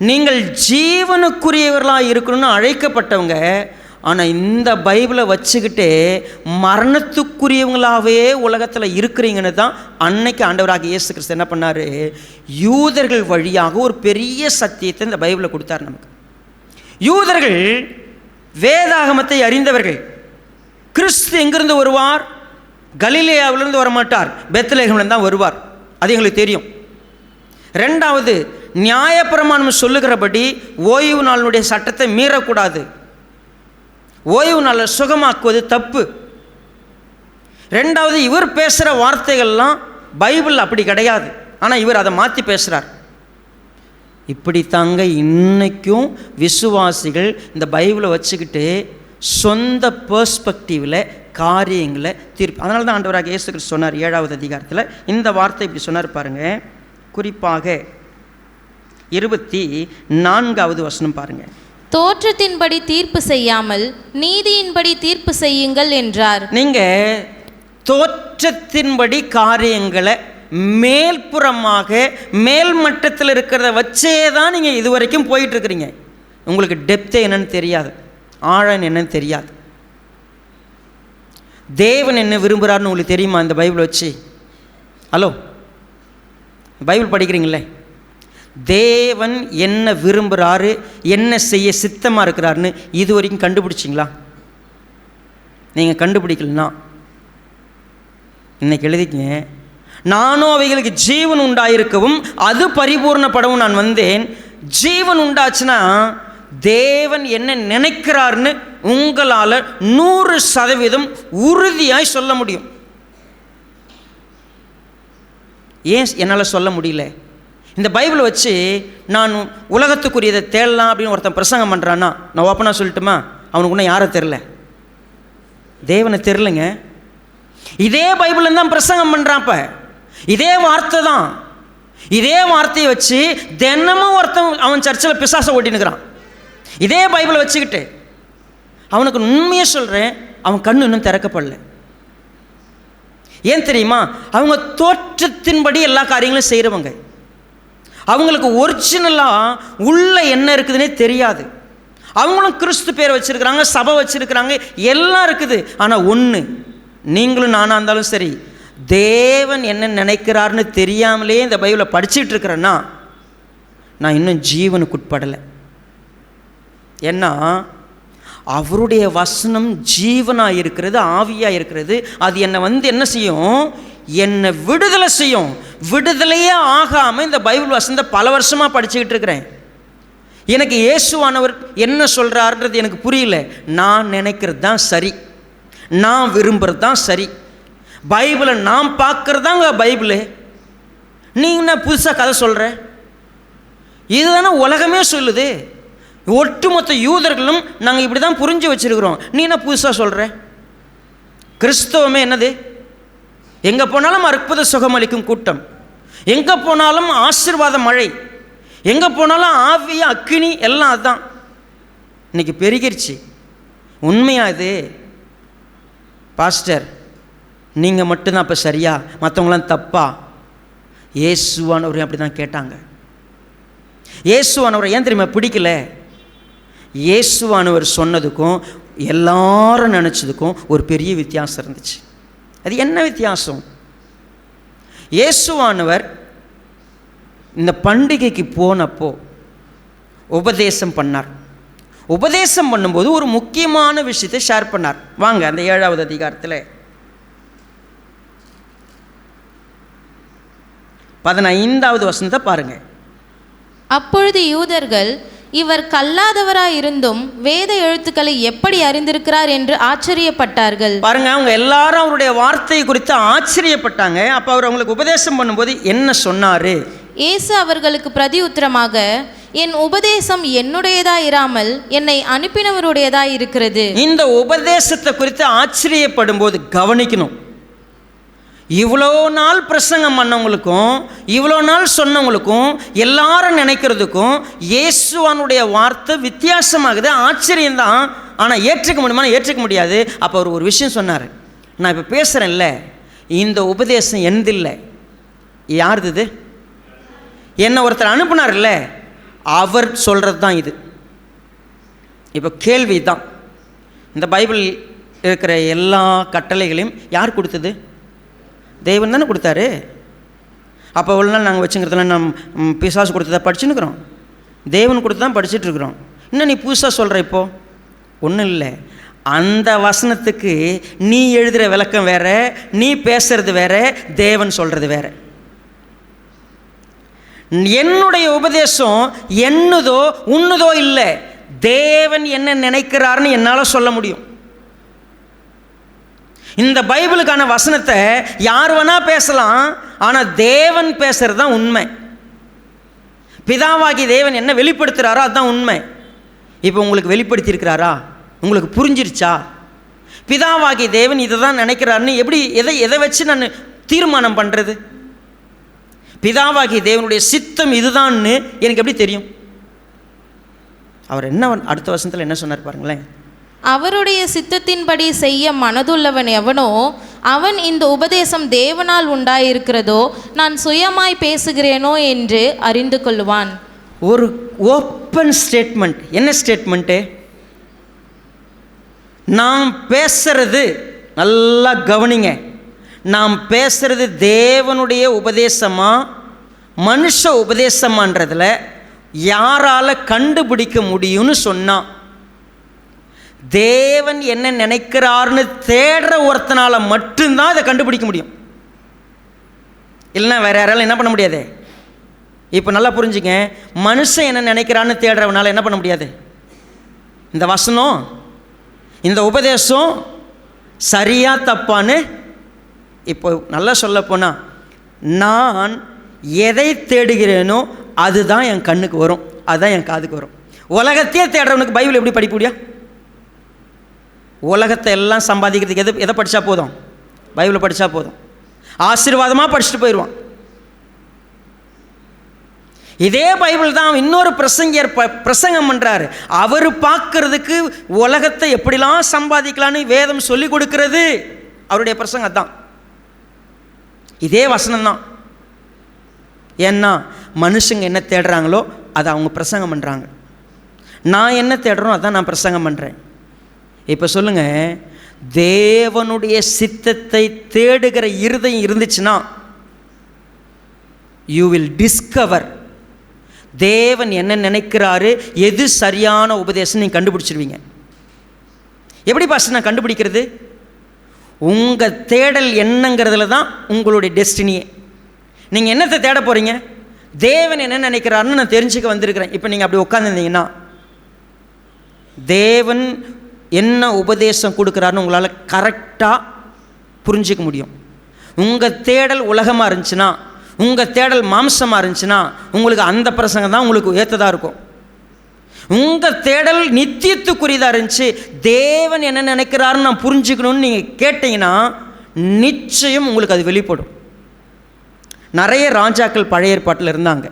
நீங்கள் ஜீவனுக்குரியவர்களாக இருக்கணும்னு அழைக்கப்பட்டவங்க, ஆனால் இந்த பைபிளை வச்சுக்கிட்டு மரணத்துக்குரியவங்களாகவே உலகத்தில் இருக்கிறீங்கன்னு தான் அன்னைக்கு ஆண்டவராக இயேசு கிறிஸ்து என்ன பண்ணார், யூதர்கள் வழியாக ஒரு பெரிய சத்தியத்தை இந்த பைபிளை கொடுத்தார் நமக்கு. யூதர்கள் வேதாகமத்தை அறிந்தவர்கள். கிறிஸ்து எங்கிருந்து வருவார்? கலிலேயாவிலிருந்து வரமாட்டார், பெத்லகேமிலிருந்து தான் வருவார். அது எங்களுக்கு தெரியும். ரெண்டாவது, நியாயப்பிரமாணம் சொல்லுகிறபடி ஓய்வு நாளுடைய சட்டத்தை மீறக்கூடாது. ஓய்வு நாளை சுகமாக்குவது தப்பு. ரெண்டாவது, இவர் பேசுகிற வார்த்தைகள்லாம் பைபிள் அப்படி கிடையாது, ஆனால் இவர் அதை மாற்றி பேசுகிறார். இப்படித்தாங்க இன்னைக்கும் விசுவாசிகள் இந்த பைபிளை வச்சுக்கிட்டு சொந்த பெர்ஸ்பெக்டிவில் காரியங்களை தீர்ப்பு. அதனால தான் ஆண்டவராக இயேசு கிறிஸ்து சொன்னார் 7வது அதிகாரத்தில் இந்த வார்த்தை இப்படி சொன்னார் பாருங்க. குறிப்பாக 24வது வசனம் பாருங்க. தோற்றத்தின்படி தீர்ப்பு செய்யாமல் நீதியின்படி தீர்ப்பு செய்யுங்கள் என்றார். நீங்கள் தோற்றத்தின்படி காரியங்களை மேல்புறமாக மேல் மட்டத்தில் இருக்கிறத வச்சே தான் நீங்கள் இதுவரைக்கும் போயிட்டுருக்கிறீங்க. உங்களுக்கு டெப்த்து என்னன்னு தெரியாது, ஆழம் என்னன்னு தெரியாது. தேவன் என்ன விரும்புகிறார்னு உங்களுக்கு தெரியுமா? இந்த பைபிள் வச்சு, ஹலோ பைபிள் படிக்கிறீங்களே, தேவன் என்ன விரும்புகிறாரு, என்ன செய்ய சித்தமாக இருக்கிறாருன்னு இது வரைக்கும் கண்டுபிடிச்சிங்களா? நீங்கள் கண்டுபிடிக்கலன்னா இன்னைக்கு எழுதிக்கங்க. நானும் அவைகளுக்கு ஜீவன் உண்டாயிருக்கவும் அது பரிபூர்ணப்படவும் நான் வந்தேன். ஜீவன் உண்டாச்சுன்னா தேவன் என்ன நினைக்கிறார்னு உங்களால் 100% உறுதியாய் சொல்ல முடியும். ஏன் என்னால் சொல்ல முடியல? இந்த பைபிளை வச்சு நான் உலகத்துக்குரியதை தேடலாம் அப்படின்னு ஒருத்தன் பிரசங்கம் பண்ணுறான்னா, நான் ஓப்பனாக சொல்லட்டுமா, அவனுக்கு இன்னும் யாரை தெரில? தேவனை தெரிலங்க. இதே பைபிள் தான் பிரசங்கம் பண்ணுறான்ப்ப, இதே வார்த்தை தான். இதே வார்த்தையை வச்சு தினமும் ஒருத்தன் அவன் சர்ச்சில் பிசாசை ஓட்டினுக்கிறான். இதே பைபிளை வச்சுக்கிட்டு அவனுக்கு உண்மையை சொல்கிறேன், அவன் கண்ணு இன்னும் திறக்கப்படல. ஏன் தெரியுமா? அவங்க தோற்றத்தின்படி எல்லா காரியங்களும் செய்கிறவங்க. அவங்களுக்கு ஒரிஜினலாக உள்ள என்ன இருக்குதுன்னே தெரியாது. அவங்களும் கிறிஸ்து பேரை வச்சுருக்கிறாங்க, சபை வச்சுருக்கிறாங்க, எல்லாம் இருக்குது. ஆனால் ஒன்று, நீங்களும் நானாக இருந்தாலும் சரி, தேவன் என்ன நினைக்கிறாருன்னு தெரியாமலே இந்த பைபிளை படிச்சுட்டு இருக்கிறேன்னா நான் இன்னும் ஜீவனுக்கு உட்படலை. ஏன்னா அவருடைய வசனம் ஜீவனாக இருக்கிறது, ஆவியாக இருக்கிறது. அது என்னை என்ன செய்யும்? என்னை விடுதலை செய்யும். விடுதலையே ஆகாமல் இந்த பைபிள் வசனத்தை பல வருஷமாக படிச்சுக்கிட்டு இருக்கிறேன். எனக்கு இயேசுவானவர் என்ன சொல்கிறாருன்றது எனக்கு புரியல. நான் நினைக்கிறது தான் சரி, நான் விரும்புகிறது தான் சரி. பைபிளை நான் பார்க்குறது தாங்க பைபிளு. நீங்கள் என்ன புதுசாக கதை சொல்கிற? இதுதானே உலகமே சொல்லுது. ஒட்டுமொத்த யூதர்களும் நாங்கள் இப்படி தான் புரிஞ்சு வச்சுருக்கிறோம். நீ என்ன புதுசாக சொல்கிற? கிறிஸ்தவமே என்னது? எங்கே போனாலும் அற்புத சுகமளிக்கும் கூட்டம், எங்கே போனாலும் ஆசீர்வாத மழை, எங்கே போனாலும் ஆவி அக்கினி, எல்லாம் அதுதான். இன்னைக்கு பெருகிருச்சு. உண்மையா இது? பாஸ்டர் நீங்கள் மட்டும்தான் அப்போ சரியா, மற்றவங்களாம் தப்பா? இயேசுவானவரையும் அப்படி தான் கேட்டாங்க. இயேசுவானவரை ஏன் தெரியுமா பிடிக்கல? இயேசுவானவர் சொன்னதுக்கும் எல்லாரும் நினச்சதுக்கும் ஒரு பெரிய வித்தியாசம் இருந்துச்சு. அது என்ன வித்தியாசம்? இயேசுவானவர் இந்த பண்டிகைக்கு போனப்போ உபதேசம் பண்ணார். உபதேசம் பண்ணும்போது ஒரு முக்கியமான விஷயத்தை ஷேர் பண்ணார். வாங்க அந்த 7வது அதிகாரத்தில் 15வது வசனத்தை பாருங்க. அப்பொழுது யூதர்கள், இவர் கல்லாதவராயிருந்தும் வேத எழுத்துக்களை எப்படி அறிந்திருக்கிறார் என்று ஆச்சரியப்பட்டார்கள். பாருங்க, அவங்க எல்லாரும் அவருடைய வார்த்தை குறித்து ஆச்சரியப்பட்டாங்க. அப்போ அவர் அவங்களுக்கு உபதேசம் பண்ணும்போது என்ன சொன்னாரு? இயேசு அவர்களுக்கு பிரதி உத்தரமாக, என் உபதேசம் என்னுடையதா இராமல் என்னை அனுப்பினவருடையதா இருக்கிறது. இந்த உபதேசத்தை குறித்து ஆச்சரியப்படும் போது கவனிக்கணும். இவ்வளோ நாள் பிரசங்கம் பண்ணவங்களுக்கும் இவ்வளோ நாள் சொன்னவங்களுக்கும் எல்லாரும் நினைக்கிறதுக்கும் இயேசுவானுடைய வார்த்தை வித்தியாசமாகுது. ஆச்சரியம்தான். ஆனால் ஏற்றுக்க முடியுமா? ஏற்றுக்க முடியாது. அப்போ அவர் ஒரு விஷயம் சொன்னார். நான் இப்போ பேசுகிறேன்ல, இந்த உபதேசம் எந்தில்லை, யாருது இது? என்னை ஒருத்தர் அனுப்புனார்ல, அவர் சொல்கிறது தான் இது. இப்போ கேள்வி தான், இந்த பைபிள் இருக்கிற எல்லா கட்டளைகளையும் யார் கொடுத்தது? தேவன் தானே கொடுத்தாரு. அப்போ அவ்வளோ நாள் நாங்கள் வச்சுங்கிறதுலாம் நம்ம பிசாசு கொடுத்ததை படிச்சுன்னுக்குறோம், தேவன் கொடுத்து தான் படிச்சுட்ருக்குறோம். இன்னும் நீ புதுசாக சொல்கிற? இப்போது ஒன்றும் இல்லை. அந்த வசனத்துக்கு நீ எழுதுகிற விளக்கம் வேறு, நீ பேசுறது வேறு, தேவன் சொல்கிறது வேறு. என்னுடைய உபதேசம் என்னதோ உன்னதோ இல்லை, தேவன் என்ன நினைக்கிறாருன்னு என்னால் சொல்ல முடியும். இந்த பைபிளுக்கான வசனத்தை யார் வேணா பேசலாம், ஆனால் தேவன் பேசுறது தான் உண்மை. பிதாவாகி தேவன் என்ன வெளிப்படுத்துகிறாரோ அதுதான் உண்மை. இப்போ உங்களுக்கு வெளிப்படுத்தி இருக்கிறாரா? உங்களுக்கு புரிஞ்சிருச்சா? பிதாவாகி தேவன் இதை தான் நினைக்கிறாருன்னு எப்படி எதை வச்சு நான் தீர்மானம் பண்ணுறது? பிதாவாகி தேவனுடைய சித்தம் இதுதான்னு எனக்கு எப்படி தெரியும்? அவர் என்ன அடுத்த வசனத்தில் என்ன சொன்னார் பாருங்களேன். அவருடைய சித்தத்தின்படி செய்ய மனதுள்ளவன் எவனோ அவன் இந்த உபதேசம் தேவனால் உண்டாயிருக்கிறதோ நான் சுயமாய் பேசுகிறேனோ என்று அறிந்து கொள்வான். ஒரு ஓப்பன் ஸ்டேட்மெண்ட். என்ன ஸ்டேட்மெண்ட்டு? நாம் பேசுறது, நல்லா கவனிங்க, நாம் பேசுறது தேவனுடைய உபதேசமா மனுஷ உபதேசமான்றதில் யாரால் கண்டுபிடிக்க முடியும்னு சொன்னான். தேவன் என்ன நினைக்கிறார்னு தேடுற ஒருத்தனால் மட்டும்தான் இதை கண்டுபிடிக்க முடியும். இல்லைன்னா வேற யாராலும் என்ன பண்ண முடியாது. இப்போ நல்லா புரிஞ்சுங்க, மனுஷன் என்ன நினைக்கிறான்னு தேடுறவனால என்ன பண்ண முடியாது. இந்த வசனம், இந்த உபதேசம் சரியா தப்பான்னு இப்போ நல்லா சொல்ல போனால், நான் எதை தேடுகிறேனோ அதுதான் என் கண்ணுக்கு வரும், அதுதான் என் காதுக்கு வரும். உலகத்தையே தேடுறவனுக்கு பைபிள் எப்படி படிக்க முடியும்? உலகத்தை எல்லாம் சம்பாதிக்கிறதுக்கு எதை படித்தா போதும்? பைபிளை படித்தா போதும். ஆசீர்வாதமாக படிச்சுட்டு போயிடுவான். இதே பைபிள் தான் இன்னொரு பிரசங்கர் பிரசங்கம் பண்ணுறாரு. அவர் பார்க்கறதுக்கு உலகத்தை எப்படிலாம் சம்பாதிக்கலான்னு வேதம் சொல்லி கொடுக்கிறது அவருடைய பிரசங்கம் தான். இதே வசனம் தான். ஏன்னா மனுஷங்க என்ன தேடுறாங்களோ அதை அவங்க பிரசங்கம் பண்ணுறாங்க. நான் என்ன தேடுறோம் அதான் நான் பிரசங்கம் பண்ணுறேன். இப்போ சொல்லுங்கள், தேவனுடைய சித்தத்தை தேடுகிற இருதயம் இருந்துச்சுன்னா யூ வில் டிஸ்கவர் தேவன் என்ன நினைக்கிறாரு, எது சரியான உபதேசம் நீங்கள் கண்டுபிடிச்சிருவீங்க. எப்படி பாஸ்டர் நான் கண்டுபிடிக்கிறது? உங்கள் தேடல் என்னங்கிறதுல தான் உங்களுடைய டெஸ்டினியே. நீங்கள் என்னத்தை தேட போகிறீங்க? தேவன் என்ன நினைக்கிறாருன்னு நான் தெரிஞ்சுக்க வந்திருக்கிறேன். இப்போ நீங்கள் அப்படி உட்காந்துருந்தீங்கன்னா தேவன் என்ன உபதேசம் கொடுக்குறாருன்னு உங்களால் கரெக்டாக புரிஞ்சிக்க முடியும். உங்கள் தேடல் உலகமாக இருந்துச்சுன்னா, உங்கள் தேடல் மாம்சமாக இருந்துச்சுன்னா உங்களுக்கு அந்த பிரசங்கம் தான் உங்களுக்கு ஏற்றதாக இருக்கும். உங்கள் தேடல் நித்தியத்துக்குரியதாக இருந்துச்சு. தேவன் என்ன நினைக்கிறாருன்னு நான் புரிஞ்சுக்கணும்னு நீங்கள் கேட்டிங்கன்னா நிச்சயம் உங்களுக்கு அது வெளிப்படும். நிறைய ராஜாக்கள் பழைய ஏற்பாட்டில் இருந்தாங்க.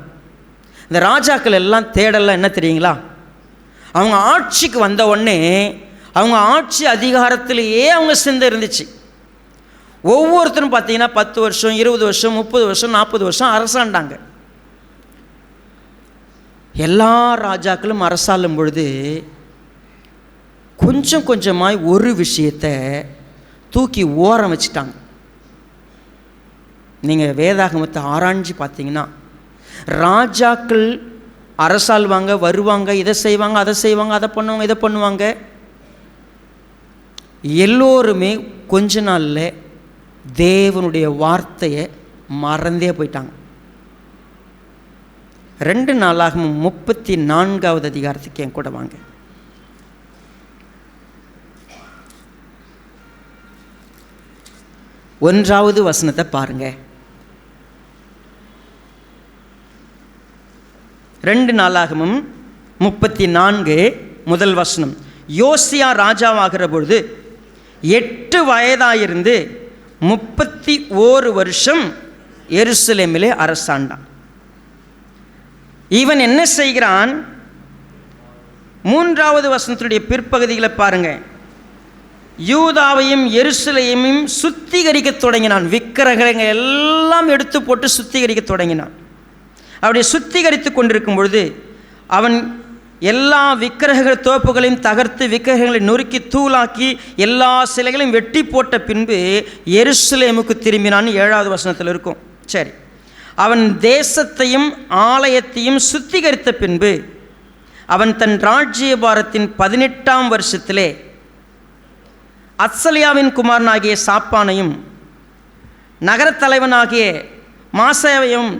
இந்த ராஜாக்கள் எல்லாம் தேடலாம் என்ன தெரியுங்களா? அவங்க ஆட்சிக்கு வந்த உடனே அவங்க ஆட்சி அதிகாரத்திலேயே அவங்க சிந்தை இருந்துச்சு. ஒவ்வொருத்தரும் பார்த்தீங்கன்னா 10 வருஷம் 20 வருஷம் 30 வருஷம் 40 வருஷம் அரசாண்டாங்க. எல்லா ராஜாக்களும் அரசாளும் பொழுது கொஞ்சம் கொஞ்சமாய் ஒரு விஷயத்தை தூக்கி ஓரம் வச்சுட்டாங்க. நீங்கள் வேதாகமத்தை ஆராய்ச்சி பார்த்தீங்கன்னா ராஜாக்கள் அரசாள்வாங்க, வருவாங்க, இதை செய்வாங்க, அதை செய்வாங்க, அதை பண்ணுவாங்க, இதை பண்ணுவாங்க. எல்லோருமே கொஞ்ச நாளில் தேவனுடைய வார்த்தையை மறந்தே போயிட்டாங்க. 2 நாளாகமும் 34வது அதிகாரத்துக்கு என் கூட வாங்க. ஒன்றாவது வசனத்தை பாருங்க. 2 நாளாகமும் 34 முதல் வசனம். யோசியா ராஜாவாகிற பொழுது 8 வயதாயிருந்து 31 வருஷம் எருசலேமிலே அரசாண்டான். இவன் என்ன செய்கிறான்? 3வது வசனத்துடைய பிற்பகுதிகளை பாருங்க. யூதாவையும் எருசலேமையும் சுத்திகரிக்க தொடங்கினான். விக்கிரகங்கள் எல்லாம் எடுத்து போட்டு சுத்திகரிக்க தொடங்கினான். அப்படி சுத்திகரித்து கொண்டிருக்கும் பொழுது அவன் எல்லா விக்கிரக தோப்புகளையும் தகர்த்து விக்கிரகங்களை நொறுக்கி தூளாக்கி எல்லா சிலைகளையும் வெட்டி போட்ட பின்பு எருசலேமுக்கு திரும்பினான். 7வது வசனத்தில் இருக்கும். சரி, அவன் தேசத்தையும் ஆலயத்தையும் சுத்திகரித்த பின்பு அவன் தன் ராஜ்யபாரத்தின் 18ஆம் வருஷத்திலே அத்சலியாவின் குமாரனாகிய சாப்பானையும் நகரத் தலைவனாகிய மாசேவையும்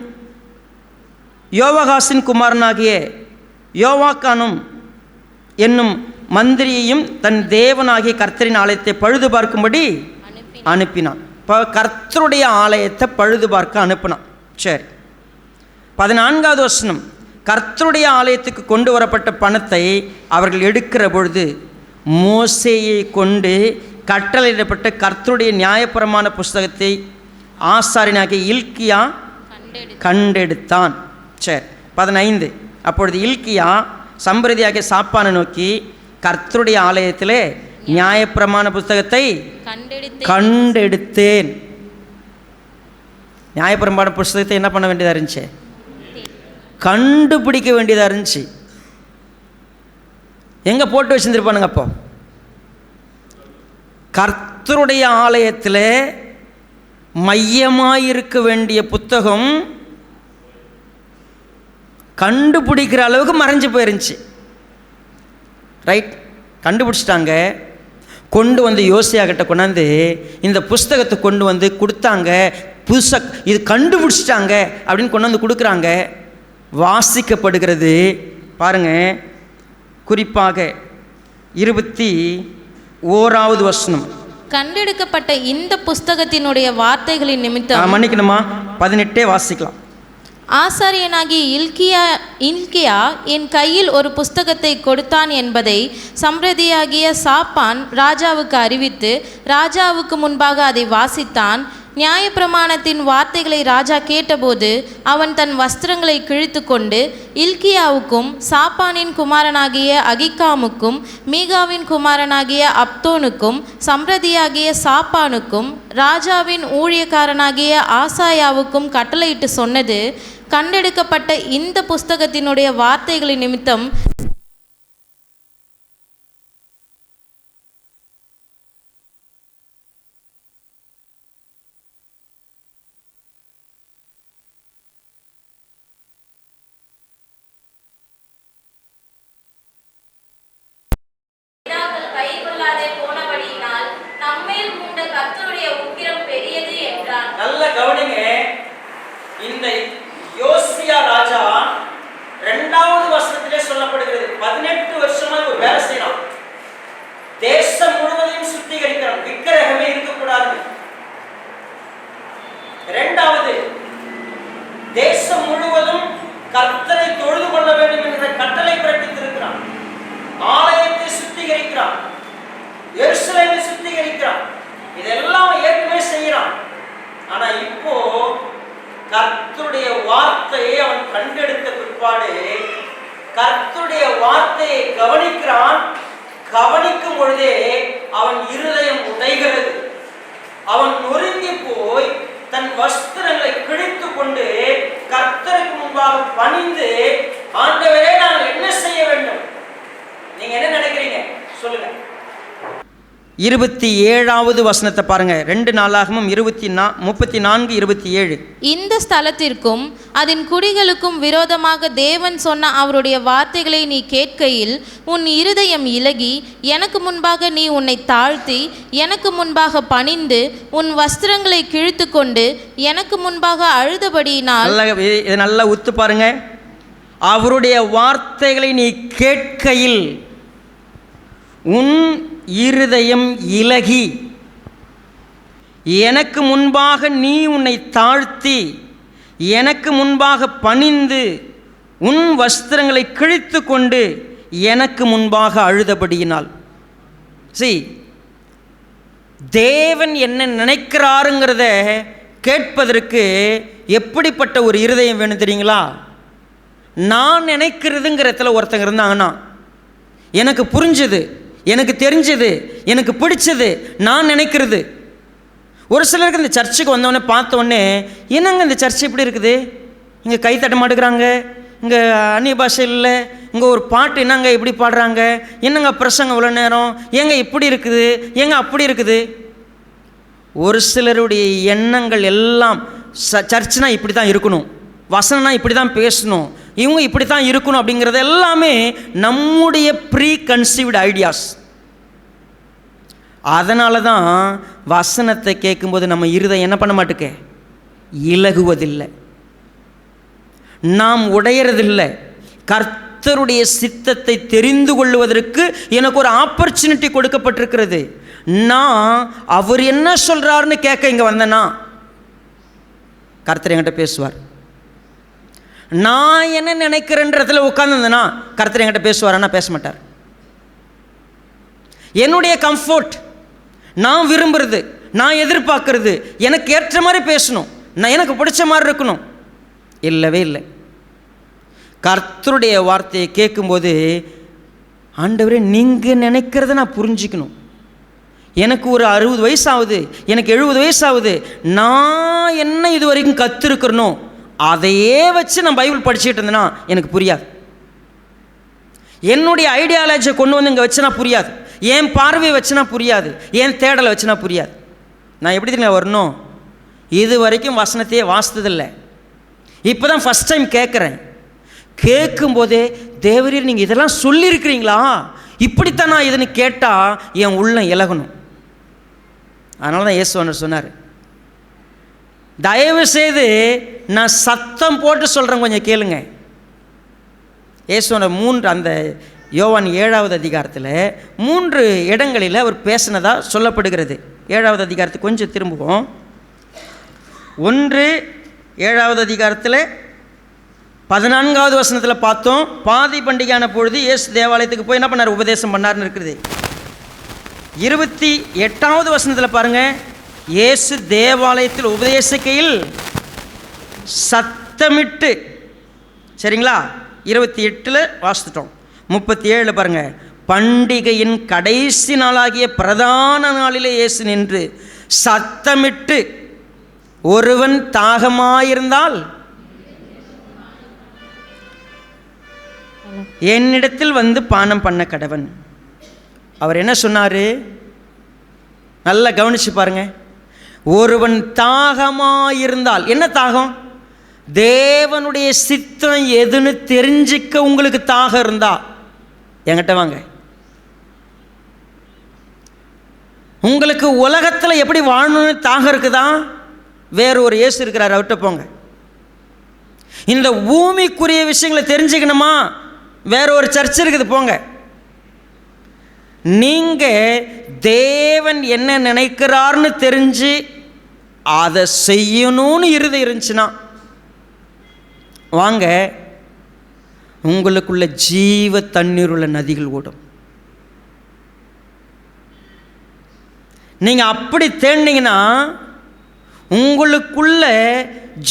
யோவாகாசின் குமாரனாகிய யோவாக்கானும் என்னும் மந்திரியையும் தன் தேவனாகிய கர்த்தரின் ஆலயத்தை பழுது பார்க்கும்படி அனுப்பினான். இப்போ கர்த்தருடைய ஆலயத்தை பழுது பார்க்க அனுப்பினான். சரி, 14வது வசனம். கர்த்தருடைய ஆலயத்துக்கு கொண்டு வரப்பட்ட பணத்தை அவர்கள் எடுக்கிற பொழுது மோசேயை கொண்டு கட்டளையிடப்பட்ட கர்த்தருடைய நியாயப்பிரமாண புஸ்தகத்தை ஆசாரியனாகிய இல்க்கியா கண்டெடுத்தான். சரி, 15. அப்பொழுது இல்க்கியா சம்பிரதியாகிய சாப்பானை நோக்கி, கர்த்தருடைய ஆலயத்திலே நியாயப்பிரமாண புஸ்தகத்தை கண்டெடுத்தேன். நியாயப்பிரமாண புஸ்தகத்தை என்ன பண்ண வேண்டியதாக இருந்துச்சு? கண்டுபிடிக்க வேண்டியதாக இருந்துச்சு. எங்கே போட்டு வச்சுருந்துருப்பானுங்க? அப்போ கர்த்தருடைய ஆலயத்தில் மையமாயிருக்க வேண்டிய புத்தகம் கண்டுபிடிக்கிற அளவுக்கு மறைஞ்சு போயிருந்துச்சு. ரைட், கண்டுபிடிச்சிட்டாங்க. கொண்டு வந்து யோசியா கிட்ட கொண்டாந்து இந்த புஸ்தகத்தை கொண்டு வந்து கொடுத்தாங்க. புதுசாக இது கண்டுபிடிச்சிட்டாங்க அப்படின்னு கொண்டு வந்து கொடுக்குறாங்க. வாசிக்கப்படுகிறது. பாருங்க, குறிப்பாக 21வது வசனம். கண்டெடுக்கப்பட்ட இந்த புஸ்தகத்தினுடைய வார்த்தைகளின் நிமித்தம் மன்னிக்கணுமா, 18 வாசிக்கலாம். ஆசாரியனாகிய இல்க்கியா என் கையில் ஒரு புஸ்தகத்தை கொடுத்தான் என்பதை சம்பிரதியாகிய சாப்பான் ராஜாவுக்கு அறிவித்து ராஜாவுக்கு முன்பாக அதை வாசித்தான். நியாயப்பிரமாணத்தின் வார்த்தைகளை ராஜா கேட்டபோது அவன் தன் வஸ்திரங்களை கிழித்து கொண்டு இல்க்கியாவுக்கும் சாப்பானின் குமாரனாகிய அகிக்காமுக்கும் மீகாவின் குமாரனாகிய அப்தோனுக்கும் சம்பிரதியாகிய சாப்பானுக்கும் ராஜாவின் ஊழியக்காரனாகிய ஆசாயாவுக்கும் கட்டளையிட்டு சொன்னது, கண்டெடுக்கப்பட்ட இந்த புஸ்தகத்தினுடைய வார்த்தைகளின் நிமித்தம் நல்ல கவனிங்க. இந்த யோசியா ராஜா 2வது வசனத்திலே சொல்லப்படுகிறது கர்த்தருடைய வார்த்தையை கவனிக்கிறான். கவனிக்கும் பொழுதே அவன் இருதயம் உடைகிறது. அவன் நொறுங்கி போய் தன் வஸ்திரங்களை கிழித்து கொண்டு கர்த்தருக்கு முன்பாக பணிந்து, ஆண்டவரே நாங்கள் என்ன செய்ய வேண்டும், நீங்க என்ன நினைக்கிறீங்க சொல்லுங்க. 27வது வசனத்தை பாருங்க. 2 நாளாகமும் 34:27. இந்த ஸ்தலத்திற்கும் அதன் குடிகளுக்கும் விரோதமாக தேவன் சொன்ன அவருடைய வார்த்தைகளை நீ கேட்கையில் உன் இருதயம் இலகி, எனக்கு முன்பாக நீ உன்னை தாழ்த்தி எனக்கு முன்பாக பணிந்து உன் வஸ்திரங்களை கிழித்து கொண்டு எனக்கு முன்பாக அழுதபடியினால். இதை நல்லா உத்து பாருங்க. அவருடைய வார்த்தைகளை நீ கேட்கையில் உன் இருதயம் இலகி, எனக்கு முன்பாக நீ உன்னை தாழ்த்தி எனக்கு முன்பாக பணிந்து உன் வஸ்திரங்களை கிழித்து கொண்டு எனக்கு முன்பாக அழுதபடியினால். தேவன் என்ன நினைக்கிறாருங்கிறத கேட்பதற்கு எப்படிப்பட்ட ஒரு இருதயம் வேணும் தெரியுங்களா? நான் நினைக்கிறதுங்கிறதுல ஒருத்தங்க இருந்தாங்கன்னா, எனக்கு புரிஞ்சது, எனக்கு தெரிஞ்சது, எனக்கு பிடிச்சது, நான் நினைக்கிறது. ஒரு சிலருக்கு இந்த சர்ச்சுக்கு வந்தவொடனே பார்த்தோடனே, என்னங்க இந்த சர்ச் இப்படி இருக்குது, இங்கே கை தட்ட மாட்டேங்கிறாங்க, இங்கே அந்நிய பாஷை இல்லை, இங்கே ஒரு பாட்டு என்னங்க இப்படி பாடுறாங்க, என்னங்க பிரசங்கம் இவ்வளோ நேரம், ஏங்க இப்படி இருக்குது, ஏங்க அப்படி இருக்குது. ஒரு சிலருடைய எண்ணங்கள் எல்லாம் சர்ச்சுனா இப்படி தான் இருக்கணும், வசனம்னா இப்படி தான் பேசணும், இவங்க இப்படி தான் இருக்கணும் அப்படிங்கிறது எல்லாமே நம்முடைய ப்ரீ கன்சீவ்டு ஐடியாஸ். அதனால தான் வசனத்தை கேட்கும்போது நம்ம இருதயம் என்ன பண்ண மாட்டேங்க, இலகுவதில்லை, நாம் உடையறதில்லை. கர்த்தருடைய சித்தத்தை தெரிந்து கொள்வதற்கு எனக்கு ஒரு ஆப்பர்ச்சுனிட்டி கொடுக்கப்பட்டிருக்கிறது. நான் அவர் என்ன சொல்கிறாருன்னு கேட்க இங்கே வந்தேன்னா கர்த்தர் என்கிட்ட பேசுவார். நான் என்ன நினைக்கிறேன்றதுல உட்காந்துருந்தேன்னா கர்த்தர் என்கிட்ட பேசுவார், ஆனால் பேச மாட்டார். என்னுடைய கம்ஃபர்ட், நான் விரும்புறது, நான் எதிர்பார்க்கறது, எனக்கு ஏற்ற மாதிரி பேசணும், நான் எனக்கு பிடிச்ச மாதிரி இருக்கணும், இல்லவே இல்லை. கர்த்தருடைய வார்த்தையை கேட்கும்போது, ஆண்டவரே நீங்கள் நினைக்கிறத நான் புரிஞ்சுக்கணும். எனக்கு ஒரு 60 வயசு ஆகுது, எனக்கு 70 வயசு ஆகுது, நான் என்ன இது வரைக்கும் கற்றுருக்கிறனோ அதையே வச்சு நான் பைபிள் படிச்சுட்டு இருந்தேன்னா எனக்கு புரியாது. என்னுடைய ஐடியாலஜியை கொண்டு வந்து இங்கே வச்சுனா புரியாது, என் பார்வையை வச்சுனா புரியாது, என் தேடலை வச்சுனா புரியாது. நான் எப்படி தெரியுங்க வரணும், இது வரைக்கும் வசனத்தையே வாசித்ததில்லை, இப்போ தான் ஃபஸ்ட் டைம் கேட்குறேன். கேட்கும்போதே தேவரீர் நீங்கள் இதெல்லாம் சொல்லியிருக்கிறீங்களா, இப்படித்தான் நான் இதுன்னு கேட்டால் என் உள்ளம் இலகணும். அதனால தான் இயேசு சொன்னார், தயவு செய்து நான் சத்தம் போட்டு சொல்கிறேன், கொஞ்சம் கேளுங்க. இயேசுவோட 3 அந்த யோவான் 7வது அதிகாரத்தில் 3 இடங்களில் அவர் பேசினதாக சொல்லப்படுகிறது. 7வது அதிகாரத்துக்கு கொஞ்சம் திரும்புவோம். 1 7வது அதிகாரத்தில் 14வது வசனத்தில் பார்த்தோம், பாதி பண்டிகையான பொழுது இயேசு தேவாலயத்துக்கு போய் என்ன பண்ணார், உபதேசம் பண்ணார்னு இருக்குது. 28வது வசனத்தில் பாருங்கள், இயேசு தேவாலயத்தில் உபதேசிக்கையில் சத்தமிட்டு, சரிங்களா, 28 வாசித்துட்டோம். 37 பாருங்க, பண்டிகையின் கடைசி நாளாகிய பிரதான நாளிலே இயேசு நின்று சத்தமிட்டு, ஒருவன் தாகமாயிருந்தால் என்னிடத்தில் வந்து பானம் பண்ண கடவன். அவர் என்ன சொன்னார், நல்லா கவனிச்சு பாருங்க. ஒருவன் தாகமாயிருந்தால், என்ன தாகம், தேவனுடைய சித்தம் எதுன்னு தெரிஞ்சிக்க உங்களுக்கு தாகம் இருந்தா என்கிட்ட வாங்க. உங்களுக்கு உலகத்தில் எப்படி வாழணும்னு தாகம் இருக்குதா, வேற ஒரு இயேசு இருக்கிறார், அவர்கிட்ட போங்க. இந்த பூமிக்குரிய விஷயங்களை தெரிஞ்சுக்கணுமா, வேற ஒரு சர்ச் இருக்குது, போங்க. நீங்கள் தேவன் என்ன நினைக்கிறார்னு தெரிஞ்சு அதை செய்யணும்னு இருந்துச்சுன்னா வாங்க, உங்களுக்குள்ள ஜீவ தண்ணீர் உள்ள நதிகள் ஓடும். நீங்கள் அப்படி தேடினீங்கன்னா உங்களுக்குள்ள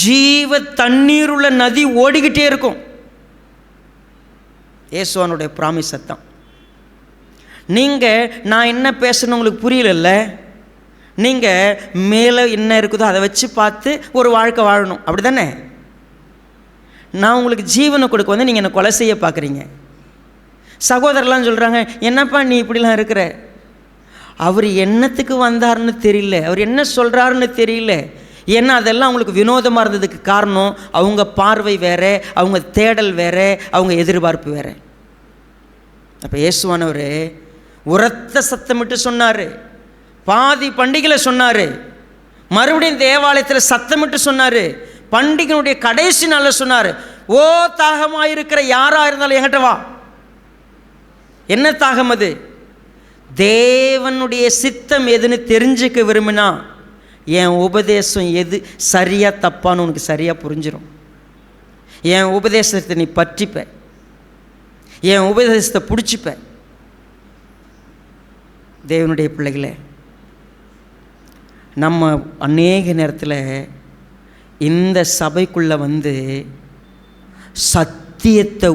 ஜீவ தண்ணீர் உள்ள நதி ஓடிக்கிட்டே இருக்கும். இயேசுவானுடைய ப்ராமிஸ் தான். நீங்கள் நான் என்ன பேசணும் உங்களுக்கு புரியல, நீங்கள் மேலே என்ன இருக்குதோ அதை வச்சு பார்த்து ஒரு வாழ்க்கை வாழணும், அப்படி தானே? நான் உங்களுக்கு ஜீவனை கொடுக்க வந்து நீங்கள் என்னை கொலை செய்ய பார்க்குறீங்க. சகோதரர்லாம் சொல்கிறாங்க, என்னப்பா நீ இப்படிலாம் இருக்கிற. அவர் என்னத்துக்கு வந்தார்னு தெரியல, அவர் என்ன சொல்கிறாருன்னு தெரியல. ஏன்னா அதெல்லாம் அவங்களுக்கு வினோதமாக இருந்ததுக்கு காரணம் அவங்க பார்வை வேறு, அவங்க தேடல் வேறு, அவங்க எதிர்பார்ப்பு வேறு. அப்போ இயேசுவானவர் உரத்த சத்தமிட்டு சொன்னார், பாதி பண்டிகையில் சொன்னார், மறுபடியும் தேவாலயத்தில் சத்தமிட்டு சொன்னார், பண்டிகையினுடைய கடைசி நாளில் சொன்னார், ஓ தாகமாக இருக்கிற யாராக இருந்தாலும் என்கிட்ட வா. என்ன தாகம் அது? தேவனுடைய சித்தம் எதுன்னு தெரிஞ்சுக்க விரும்பினா என் உபதேசம் எது சரியா தப்பான்னு உனக்கு சரியாக புரிஞ்சிடும். என் உபதேசத்தை நீ பற்றிப்ப, என் உபதேசத்தை பிடிச்சிப்ப. தேவனுடைய பிள்ளைகளே, நம்ம அநேக நேரத்தில் இந்த சபைக்குள்ளே வந்து சத்தியத்தை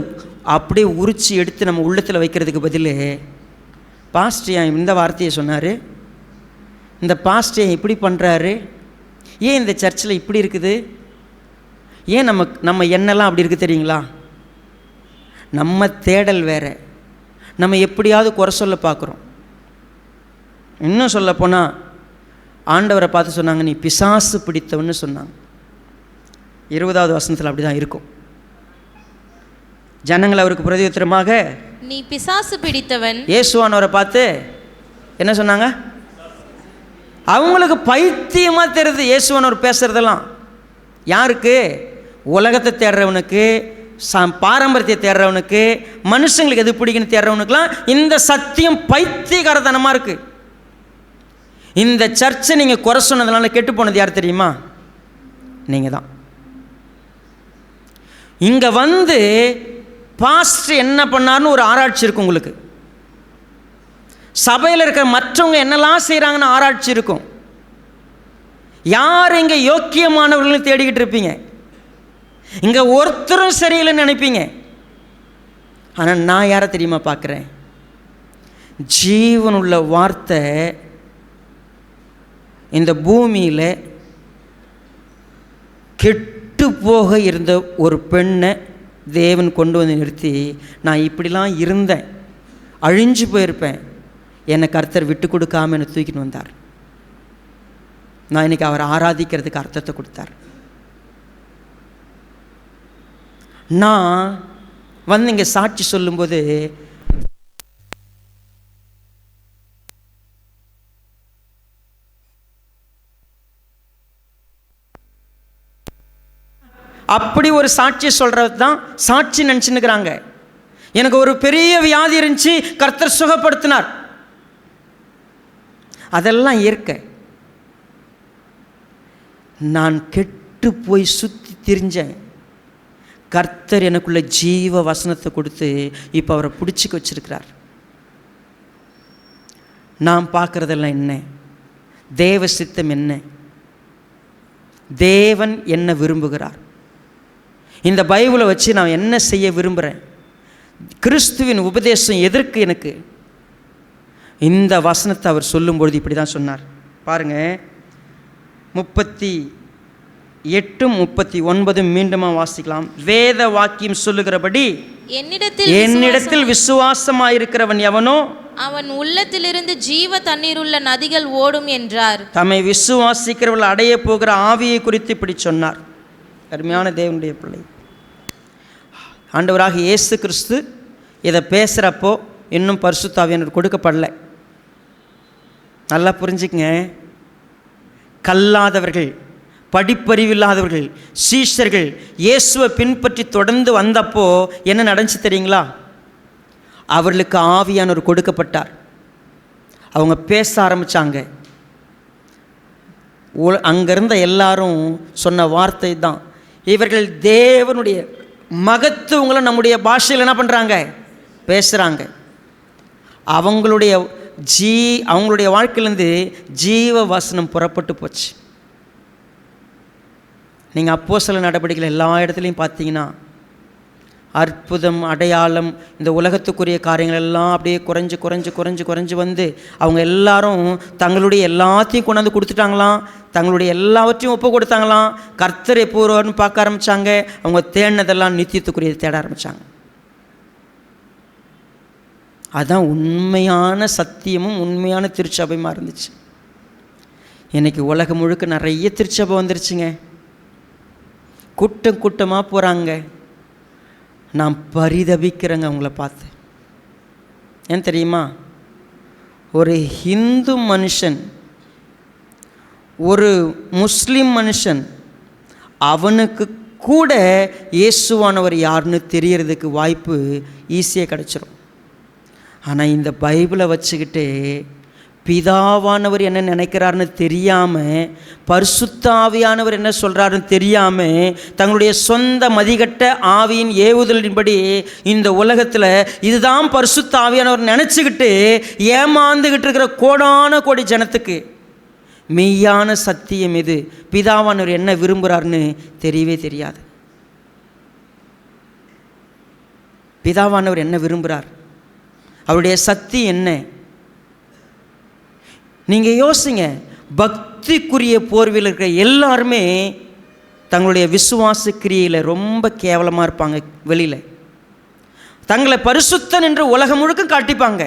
அப்படியே உரிச்சு எடுத்து நம்ம உள்ளத்தில் வைக்கிறதுக்கு பதில், பாஸ்டர் ஏன் இந்த வார்த்தையை சொன்னார், இந்த பாஸ்டர் ஏன் இப்படி பண்ணுறாரு, ஏன் இந்த சர்ச்சில் இப்படி இருக்குது, ஏன் நம்ம எண்ணெல்லாம் அப்படி இருக்குது தெரியுங்களா? நம்ம தேடல் வேறு, நம்ம எப்படியாவது குறை சொல்ல பார்க்குறோம். இன்னும் சொல்லப்போனால் ஆண்டவரை பார்த்து சொன்னாங்க, நீ பிசாசு பிடித்தவன்னு சொன்னாங்க. 20வது வசனத்தில் அப்படி தான் இருக்கும். ஜனங்கள் அவருக்கு பிரதியுத்தரமாக, நீ பிசாசு பிடித்தவன். இயேசுவானவரை பார்த்து என்ன சொன்னாங்க? அவங்களுக்கு பைத்தியமாக தெரியுது இயேசுவானவர் பேசுகிறதெல்லாம். யாருக்கு? உலகத்தை தேடுறவனுக்கு, பாரம்பரியத்தை தேடுறவனுக்கு, மனுஷங்களுக்கு எது பிடிக்குன்னு தேடுறவனுக்குலாம் இந்த சத்தியம் பைத்தியகாரத்தனமாக இருக்குது. இந்த சர்ச்சை நீங்கள் குறை சொன்னதுனால கெட்டு போனது யார் தெரியுமா? நீங்கள் தான். இங்கே வந்து பாஸ்டர் என்ன பண்ணார்னு ஒரு ஆராய்ச்சி இருக்கும் உங்களுக்கு. சபையில் இருக்கிற மற்றவங்க என்னெல்லாம் செய்கிறாங்கன்னு ஆராய்ச்சி இருக்கும். யார் இங்கே யோக்கியமானவர்கள்னு தேடிக்கிட்டு இருப்பீங்க. இங்கே ஒருத்தரும் சரியில்லைன்னு நினைப்பீங்க. ஆனால் நான் யாரை தெரியுமா பார்க்குறேன்? ஜீவனுள்ள வார்த்தை இந்த பூமியில் கெட்டு போக இருந்த ஒரு பெண்ணை தேவன் கொண்டு வந்து நிறுத்தி, நான் இப்படிலாம் இருந்தேன், அழிஞ்சு போயிருப்பேன், என்னை கர்த்தர் விட்டு கொடுக்காம என்னை தூக்கிட்டு வந்தார். நான் இன்னைக்கு அவரை ஆராதிக்கிறதுக்கு அர்த்தத்தை கொடுத்தார். நான் வந்து இங்கே சாட்சி சொல்லும்போது அப்படி ஒரு சாட்சியை சொல்கிறது தான் சாட்சி நினச்சின்னுக்கிறாங்க. எனக்கு ஒரு பெரிய வியாதி இருந்துச்சு, கர்த்தர் சுகப்படுத்தினார், அதெல்லாம் இயற்கை. நான் கெட்டு போய் சுற்றி திரிஞ்சேன், கர்த்தர் எனக்குள்ள ஜீவ வசனத்தை கொடுத்து இப்போ அவரை பிடிச்சிக்க வச்சிருக்கிறார். நான் பார்க்குறதெல்லாம் என்ன? தேவ சித்தம் என்ன? தேவன் என்ன விரும்புகிறார்? இந்த பைபிளை வச்சு நான் என்ன செய்ய விரும்புகிறேன்? கிறிஸ்துவின் உபதேசம் எதற்கு எனக்கு? இந்த வசனத்தை அவர் சொல்லும்பொழுது இப்படி தான் சொன்னார். பாருங்கள், 38, 39 மீண்டுமா வாசிக்கலாம். வேத வாக்கியம் சொல்லுகிறபடி, என்னிடத்தில் விசுவாசமாயிருக்கிறவன் எவனோ அவன் உள்ளத்திலிருந்து ஜீவ தண்ணீருள்ள நதிகள் ஓடும் என்றார். தம்மை விசுவாசிக்கிறவர்கள் அடைய போகிற ஆவியை குறித்து இப்படி சொன்னார். அருமையான தேவனுடைய பிள்ளை, ஆண்டவராக இயேசு கிறிஸ்து இதை பேசுகிறப்போ இன்னும் பரிசுத்த ஆவியானவர் கொடுக்கப்படலை. நல்லா புரிஞ்சுக்கங்க. கல்லாதவர்கள், படிப்பறிவில்லாதவர்கள், சீஷர்கள் இயேசுவை பின்பற்றி தொடர்ந்து வந்தப்போ என்ன நடந்துச்சு தெரியுங்களா? அவர்களுக்கு ஆவியானவர் கொடுக்கப்பட்டார். அவங்க பேச ஆரம்பித்தாங்க. அங்கிருந்த எல்லாரும் சொன்ன வார்த்தை தான், இவர்கள் தேவனுடைய மகத்துவங்களை நம்முடைய பாஷையில் என்ன பண்ணுறாங்க? பேசுகிறாங்க. அவங்களுடைய வாழ்க்கையிலேருந்து ஜீவ வசனம் புறப்பட்டு போச்சு. நீங்கள் அப்போஸ்தலர் நடவடிக்கைகள் எல்லா இடத்துலையும் பார்த்தீங்கன்னா அற்புதம், அடையாளம், இந்த உலகத்துக்குரிய காரியங்கள் எல்லாம் அப்படியே குறைஞ்சு குறைஞ்சு குறைஞ்சு குறைஞ்சு வந்து அவங்க எல்லாரும் தங்களுடைய எல்லாத்தையும் கொண்டாந்து கொடுத்துட்டாங்களாம். தங்களுடைய எல்லாவற்றையும் ஒப்பு கொடுத்தாங்களாம். கர்த்தர் எப்போ வருவார்னு பார்க்க ஆரம்பித்தாங்க. அவங்க தேடினதெல்லாம் நித்தியத்துக்குரியதை தேட ஆரம்பித்தாங்க. அதுதான் உண்மையான சத்தியமும் உண்மையான திருச்சபையுமா இருந்துச்சு. இன்றைக்கி உலகம் முழுக்க நிறைய திருச்சபை வந்துருச்சுங்க. கூட்டம் கூட்டமாக போகிறாங்க. நான் பரிதபிக்கிறேங்க அவங்கள பார்த்து. ஏன் தெரியுமா? ஒரு ஹிந்து மனுஷன், ஒரு முஸ்லீம் மனுஷன், அவனுக்கு கூட இயேசுவானவர் யாருன்னு தெரியறதுக்கு வாய்ப்பு ஈஸியாக கிடச்சிரும். ஆனால் இந்த பைபிளை வச்சுக்கிட்டு பிதாவானவர் என்ன நினைக்கிறாருன்னு தெரியாமல், பரிசுத்த ஆவியானவர் என்ன சொல்கிறாருன்னு தெரியாமல், தங்களுடைய சொந்த மதிகட்ட ஆவியின் ஏவுதலின்படி இந்த உலகத்தில் இதுதான் பரிசுத்த ஆவியானவர் நினச்சிக்கிட்டு ஏமாந்துக்கிட்டு இருக்கிற கோடான கோடி ஜனத்துக்கு மெய்யான சத்தியம் எது, பிதாவானவர் என்ன விரும்புகிறாருன்னு தெரியவே தெரியாது. பிதாவானவர் என்ன விரும்புகிறார், அவருடைய சக்தி என்ன? நீங்கள் யோசிங்க. பக்திக்குரிய போர்வையில் இருக்கிற எல்லாருமே தங்களுடைய விசுவாச கிரியையில் ரொம்ப கேவலமாக இருப்பாங்க. வெளியில் தங்களை பரிசுத்தன் என்று உலகம் முழுக்க காட்டிப்பாங்க.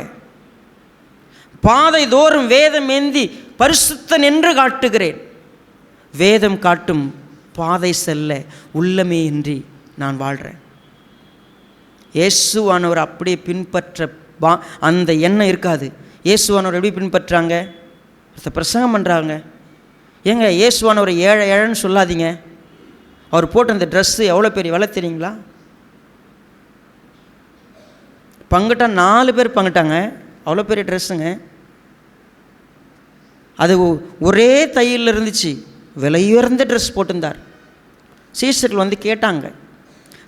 பாதை தோறும் வேதம் ஏந்தி பரிசுத்தன் என்று காட்டுகிறேன். வேதம் காட்டும் பாதை செல்ல உள்ளமே இன்றி நான் வாழ்கிறேன். இயேசுவானவர் அப்படியே பின்பற்ற அந்த எண்ணம் இருக்காது. இயேசுவானவர் எப்படி பின்பற்றாங்க? பிரசங்கம் பண்ணுறாங்க. ஏங்க இயேசுவானவர் ஏழை ஏழைன்னு சொல்லாதீங்க. அவர் போட்ட அந்த ட்ரெஸ்ஸு எவ்வளோ பெரிய விலை தெரியுங்களா? பங்கிட்டா 4 பேர் பங்கிட்டாங்க. அவ்வளோ பெரிய ட்ரெஸ்ஸுங்க. அது ஒரே தையில் இருந்துச்சு. விலையுயர்ந்த ட்ரெஸ் போட்டிருந்தார். சீசர்கள் வந்து கேட்டாங்க,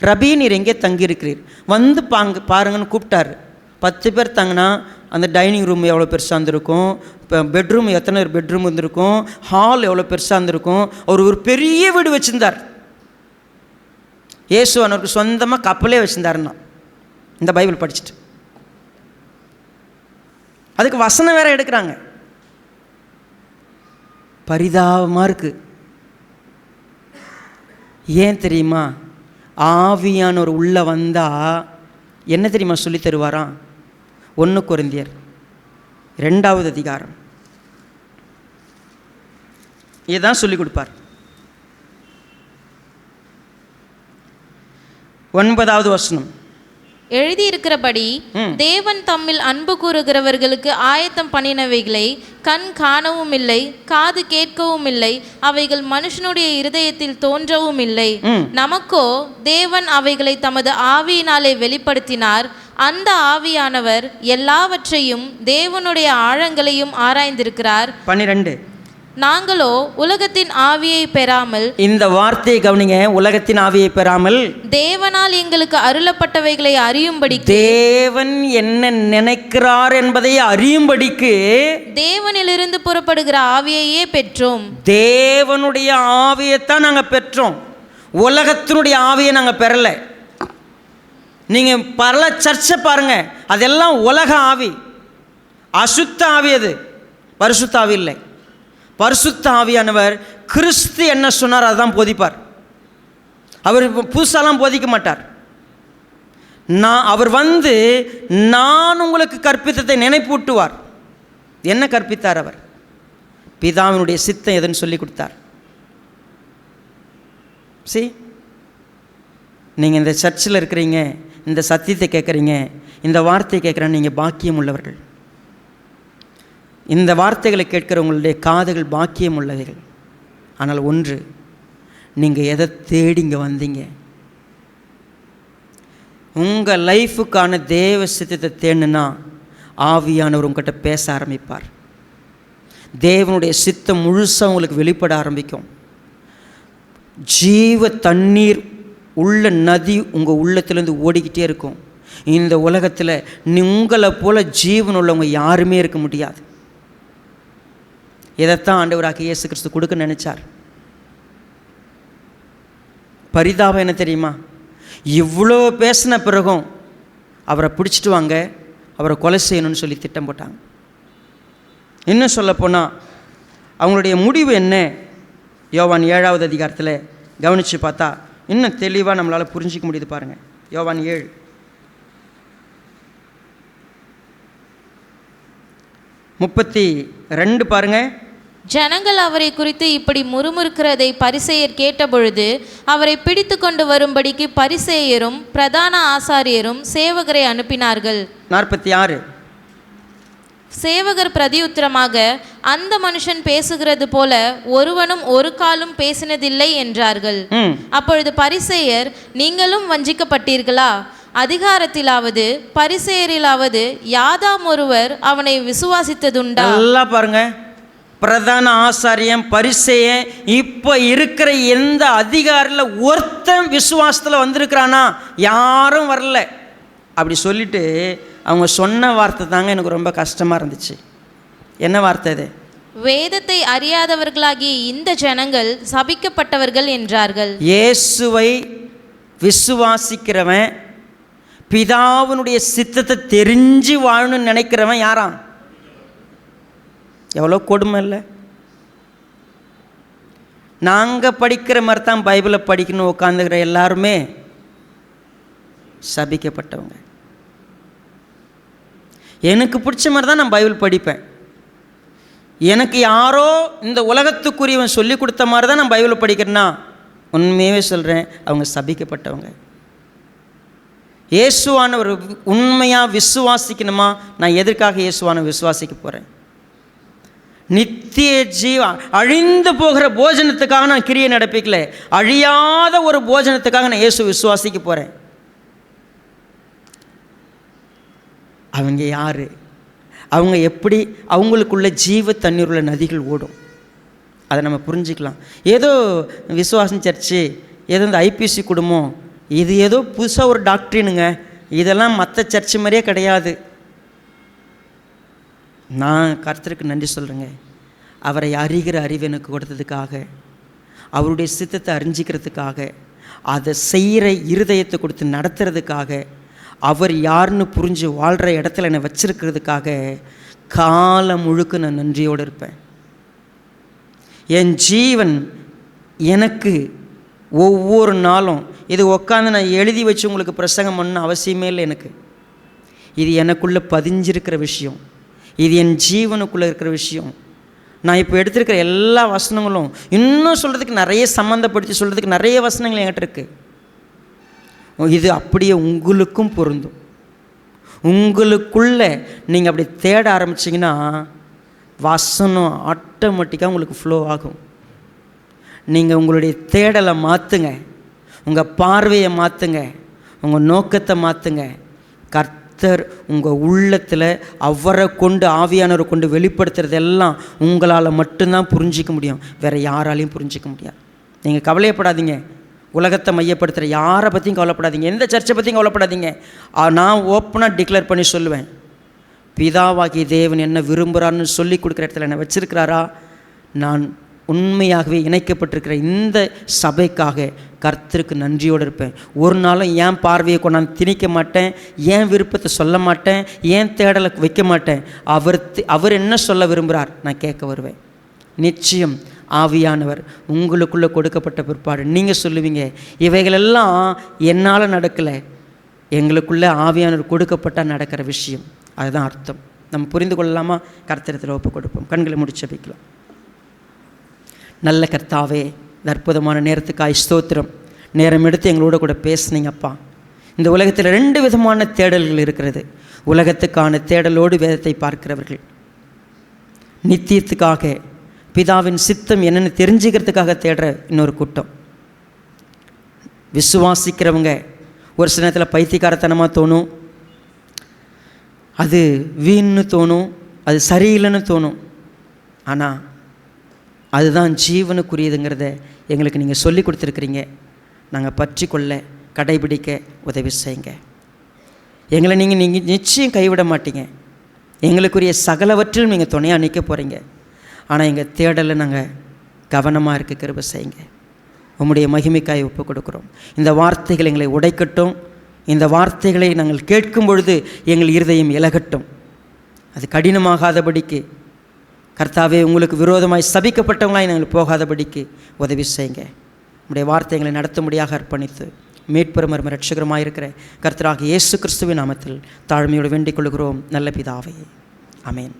ரபி நீர் எங்கே தங்கியிருக்கிறீர், வந்து பாருங்கன்னு கூப்பிட்டாரு. 10 பேர் தங்கினா அந்த டைனிங் ரூம் எவ்வளோ பெருசாக இருந்திருக்கும், இப்போ பெட்ரூம் எத்தனை பெட்ரூம் இருந்திருக்கும், ஹால் எவ்வளோ பெருசாக இருந்திருக்கும். அவர் ஒரு பெரிய வீடு வச்சுருந்தார். இயேசுவானவருக்கு சொந்தமாக கப்பலே வச்சுருந்தாருன்னா இந்த பைபிள் படிச்சுட்டு. அதுக்கு வசனம் வேற எடுக்கிறாங்க. பரிதாபமாக இருக்குது. ஏன் தெரியுமா? ஆவியானவர் உள்ளே வந்தால் என்ன தெரியுமா சொல்லி தருவாராம்? 1 கொரிந்தியர் 2வது அதிகாரம் இதுதான் சொல்லிக் கொடுப்பார். 9வது வசனம். எழுதியிருக்கிறபடி தேவன் தம்மில் அன்பு கூறுகிறவர்களுக்கு ஆயத்தம் பண்ணினவைகளை கண் காணவும் இல்லை, காது கேட்கவும் இல்லை, அவைகள் மனுஷனுடைய இருதயத்தில் தோன்றவும் இல்லை. நமக்கோ தேவன் அவைகளை தமது ஆவியினாலே வெளிப்படுத்தினார். அந்த ஆவியானவர் எல்லாவற்றையும் தேவனுடைய ஆழங்களையும் ஆராய்ந்திருக்கிறார். 12. நாங்களோ உலகத்தின் ஆவியை பெறாமல், இந்த வார்த்தையை கவனிங்க, உலகத்தின் ஆவியை பெறாமல் தேவனால் எங்களுக்கு அருளப்பட்டவைகளை அறியும்படி, தேவன் என்ன நினைக்கிறார் என்பதை அறியும்படிக்கு தேவனிலிருந்து புறப்படுகிற ஆவியையே பெற்றோம். தேவனுடைய ஆவியைத்தான் நாங்கள் பெற்றோம். உலகத்தினுடைய ஆவியை நாங்கள் பெறலை. நீங்கள் பல சர்ச்சை பாருங்க, அதெல்லாம் உலக ஆவி, அசுத்த ஆவி. அது பரிசுத்த ஆவி இல்லை. பரிசுத்த ஆவியானவர் கிறிஸ்து என்ன சொன்னார் அதுதான் போதிப்பார். அவர் புதுசாலாம் போதிக்க மாட்டார். அவர் வந்து நான் உங்களுக்கு கற்பித்ததை நினைப்பூட்டுவார். என்ன கற்பித்தார்? அவர் பிதாவினுடைய சித்தம் எதுன்னு சொல்லி கொடுத்தார். நீங்கள் இந்த சர்ச்சில் இருக்கிறீங்க, இந்த சத்தியத்தை கேட்குறீங்க, இந்த வார்த்தையை கேட்குறேன்னு நீங்கள் பாக்கியம் உள்ளவர்கள். இந்த வார்த்தைகளை கேட்கிறவங்களுடைய காதுகள் பாக்கியம் உள்ளவைகள். ஆனால் ஒன்று, நீங்கள் எதை தேடி இங்கே வந்தீங்க? உங்கள் லைஃபுக்கான தேவ சித்தத்தை தேடணுன்னா ஆவியானவர் உங்கள்கிட்ட பேச ஆரம்பிப்பார். தேவனுடைய சித்தம் முழுசாக உங்களுக்கு வெளிப்பட ஆரம்பிக்கும். ஜீவ தண்ணீர் உள்ள நதி உங்கள் உள்ளத்திலேருந்து ஓடிக்கிட்டே இருக்கும். இந்த உலகத்தில் உங்களை போல ஜீவன் உள்ளவங்க யாருமே இருக்க முடியாது. இதைத்தான் ஆண்டவராக இயேசு கிறிஸ்து கொடுக்க நினைச்சார். பரிதாபம் என்ன தெரியுமா? இவ்வளோ பேசின பிறகும் அவரை பிடிச்சிட்டு வாங்க, அவரை கொலை செய்யணும்னு சொல்லி திட்டம் போட்டாங்க. இன்னும் சொல்லப்போனால் அவங்களுடைய முடிவு என்ன? யோவான் 7வது அதிகாரத்தில் கவனித்து பார்த்தா இன்னும் தெளிவாக நம்மளால் புரிஞ்சிக்க முடியுது. பாருங்கள், யோவான் 7:32 பாருங்கள். ஜனங்கள் அவரை குறித்து இப்படி முறுமுறுக்கிறதை பரிசேயர் கேட்டபொழுது அவரை பிடித்து கொண்டு வரும்படிக்கு பரிசேயரும் பிரதான ஆசாரியரும் சேவகரை அனுப்பினார்கள். 46. சேவகர் பிரதியுத்தரமாக, அந்த மனுஷன் பேசுகிறது போல ஒருவனும் ஒரு காலும் பேசினதில்லை என்றார்கள். அப்பொழுது பரிசேயர், நீங்களும் வஞ்சிக்கப்பட்டீர்களா? அதிகாரத்திலாவது பரிசேயரிலாவது யாதாம் ஒருவர் அவனை விசுவாசித்ததுண்டா? நல்லா பாருங்க, பிரதான ஆசாரியன் பரிசேயன் இப்போ இருக்கிற எந்த அதிகாரியில் ஒருத்தன் விசுவாசத்தில் வந்திருக்கிறானா? யாரும் வரல. அப்படி சொல்லிட்டு அவங்க சொன்ன வார்த்தை தாங்க எனக்கு ரொம்ப கஷ்டமாக இருந்துச்சு. என்ன வார்த்தை இது? வேதத்தை அறியாதவர்களாகிய இந்த ஜனங்கள் சபிக்கப்பட்டவர்கள் என்றார்கள். இயேசுவை விசுவாசிக்கிறவன், பிதாவினுடைய சித்தத்தை தெரிஞ்சு வாழணும்னு நினைக்கிறவன் யாராம்? எவ்வளோ கொடுமை இல்லை? நாங்கள் படிக்கிற மாதிரி தான் பைபிளை படிக்கணும் உட்காந்துக்கிற எல்லாருமே சபிக்கப்பட்டவங்க. எனக்கு பிடிச்ச மாதிரி தான் நான் பைபிள் படிப்பேன். எனக்கு யாரோ இந்த உலகத்துக்குரியவன் சொல்லி கொடுத்த மாதிரி தான் நான் பைபிளை படிக்கிறேன்னா உண்மையாகவே சொல்கிறேன், அவங்க சபிக்கப்பட்டவங்க. இயேசுவான ஒரு உண்மையாக விசுவாசிக்கணுமா? நான் எதற்காக இயேசுவான விசுவாசிக்க போகிறேன்? நித்திய அழிந்து போகிற போஜனத்துக்காக நான் கிரியை நடப்பிக்கல, அழியாத ஒரு போஜனத்துக்காக நான் இயேசு விசுவாசிக்க போகிறேன். அவங்க யார்? அவங்க எப்படி? அவங்களுக்குள்ள ஜீவ தண்ணீர் உள்ள நதிகள் ஓடும். அதை நம்ம புரிஞ்சுக்கலாம். ஏதோ விசுவாசம் சர்ச்சு, ஏதோ இந்த ஐபிசி குடும்பம், இது ஏதோ புதுசாக ஒரு டாக்டரினுங்க, இதெல்லாம் மற்ற சர்ச்சு மாதிரியே கிடையாது. நான் கர்த்தருக்கு நன்றி சொல்கிறேங்க. அவரை அறிகிற அறிவு எனக்கு கொடுத்ததுக்காக, அவருடைய சித்தத்தை அறிஞ்சிக்கிறதுக்காக, அதை செய்கிற இருதயத்தை கொடுத்து நடத்துறதுக்காக, அவர் யாருன்னு புரிஞ்சு வாழ்கிற இடத்துல என்னை வச்சிருக்கிறதுக்காக காலம் முழுக்க நான் நன்றியோடு இருப்பேன். என் ஜீவன் எனக்கு ஒவ்வொரு நாளும் இது உட்காந்து நான் எழுதி வச்சு உங்களுக்கு பிரசங்கம் பண்ண அவசியமே இல்லை. எனக்கு இது எனக்குள்ளே பதிஞ்சிருக்கிற விஷயம், இது என் ஜீவனுக்குள்ளே இருக்கிற விஷயம். நான் இப்போ எடுத்திருக்கிற எல்லா வசனங்களும் இன்னும் சொல்கிறதுக்கு நிறைய சம்மந்தப்படுத்தி சொல்கிறதுக்கு நிறைய வசனங்கள் என்கிட்ட இருக்குது. இது அப்படியே உங்களுக்கும் பொருந்தும். உங்களுக்குள்ளே நீங்கள் அப்படி தேட ஆரம்பிச்சிங்கன்னா வசனம் ஆட்டோமேட்டிக்காக உங்களுக்கு ஃப்ளோ ஆகும். நீங்கள் உங்களுடைய தேடலை மாற்றுங்க, உங்கள் பார்வையை மாற்றுங்க, உங்கள் நோக்கத்தை மாற்றுங்க. கர்த்தர் உங்கள் உள்ளத்தில் அவரை கொண்டு, ஆவியானவரை கொண்டு வெளிப்படுத்துறதெல்லாம் உங்களால் மட்டும்தான் புரிஞ்சிக்க முடியும், வேறு யாராலையும் புரிஞ்சிக்க முடியாது. நீங்கள் கவலையப்படாதீங்க, உலகத்தை மையப்படுத்துகிற யாரை பற்றியும் கவலைப்படாதீங்க, எந்த சர்ச்சை பற்றியும் கவலைப்படாதீங்க. நான் ஓப்பனாக டிக்ளேர் பண்ணி சொல்லுவேன், பிதாவாகி தேவன் என்ன விரும்புகிறான்னு சொல்லி கொடுக்குற இடத்துல என்னை வச்சிருக்கிறாரா? நான் உண்மையாகவே இணைக்கப்பட்டிருக்கிற இந்த சபைக்காக கர்த்தருக்கு நன்றியோடு இருப்பேன். ஒரு நாளும் என் பார்வையை கொண்டாந்து திணிக்க மாட்டேன், என் விருப்பத்தை சொல்ல மாட்டேன், என் தேடலை வைக்க மாட்டேன். அவர் என்ன சொல்ல விரும்புகிறார் நான் கேட்க வருவேன். நிச்சயம் ஆவியானவர் உங்களுக்குள்ளே கொடுக்கப்பட்ட பிற்பாடு நீங்கள் சொல்லுவீங்க, இவைகளெல்லாம் என்னால் நடக்கலை, எங்களுக்குள்ளே ஆவியானவர் கொடுக்கப்பட்டால் நடக்கிற விஷயம். அதுதான் அர்த்தம். நம்ம புரிந்து கொள்ளலாமா? கர்த்தரத்தில் ஒப்பு கொடுப்போம். கண்களை முடிச்சு வைக்கலாம். நல்ல கர்த்தாவே, இந்த அற்புதமான நேரத்துக்காய் ஸ்தோத்திரம். நேரம் எடுத்து எங்களோட கூட பேசுனீங்கப்பா. இந்த உலகத்தில் 2 விதமான தேடல்கள் இருக்கிறது. உலகத்துக்கான தேடலோடு வேதத்தை பார்க்கிறவர்கள், நித்தியத்துக்காக பிதாவின் சித்தம் என்னென்னு தெரிஞ்சுக்கிறதுக்காக தேடுற இன்னொரு கூட்டம். விசுவாசிக்கிறவங்க ஒரு சில நேரத்தில் பைத்தியக்காரத்தனமாக தோணும், அது வீண்னு தோணும், அது சரியில்லைன்னு தோணும். ஆனால் அதுதான் ஜீவனுக்குரியதுங்கிறத எங்களுக்கு நீங்கள் சொல்லி கொடுத்துருக்குறீங்க. நாங்கள் பற்றி கொள்ள, கடைபிடிக்க உதவி செய்யுங்க. எங்களை நீங்கள் நிச்சயம் கைவிட மாட்டீங்க. எங்களுக்குரிய சகலவற்றிலும் நீங்கள் துணையாக நிற்க போகிறீங்க. ஆனால் எங்கள் தேடலை நாங்கள் கவனமாக இருக்க கிருபை செய்யுங்க. உம்முடைய மகிமைக்காய் ஒப்புக் கொடுக்கிறோம். இந்த வார்த்தைகள் எங்களை உடைக்கட்டும். இந்த வார்த்தைகளை நாங்கள் கேட்கும் பொழுது எங்கள் இருதயம் இலகட்டும். அது கடினமாகாதபடிக்கு கர்த்தாவே, உங்களுக்கு விரோதமாய் சபிக்கப்பட்டவங்களாய் நாங்கள் போகாதபடிக்கு உதவி செய்யுங்க. உம்முடைய வார்த்தைகளை நடத்தும்படியாக அர்ப்பணித்து மீட்பெரும் இரட்சகருமாய் இருக்கிற கர்த்தராகிய இயேசு கிறிஸ்துவின் நாமத்தில் தாழ்மையோடு வேண்டிக் கொள்கிறோம் நல்ல பிதாவே. ஆமென்.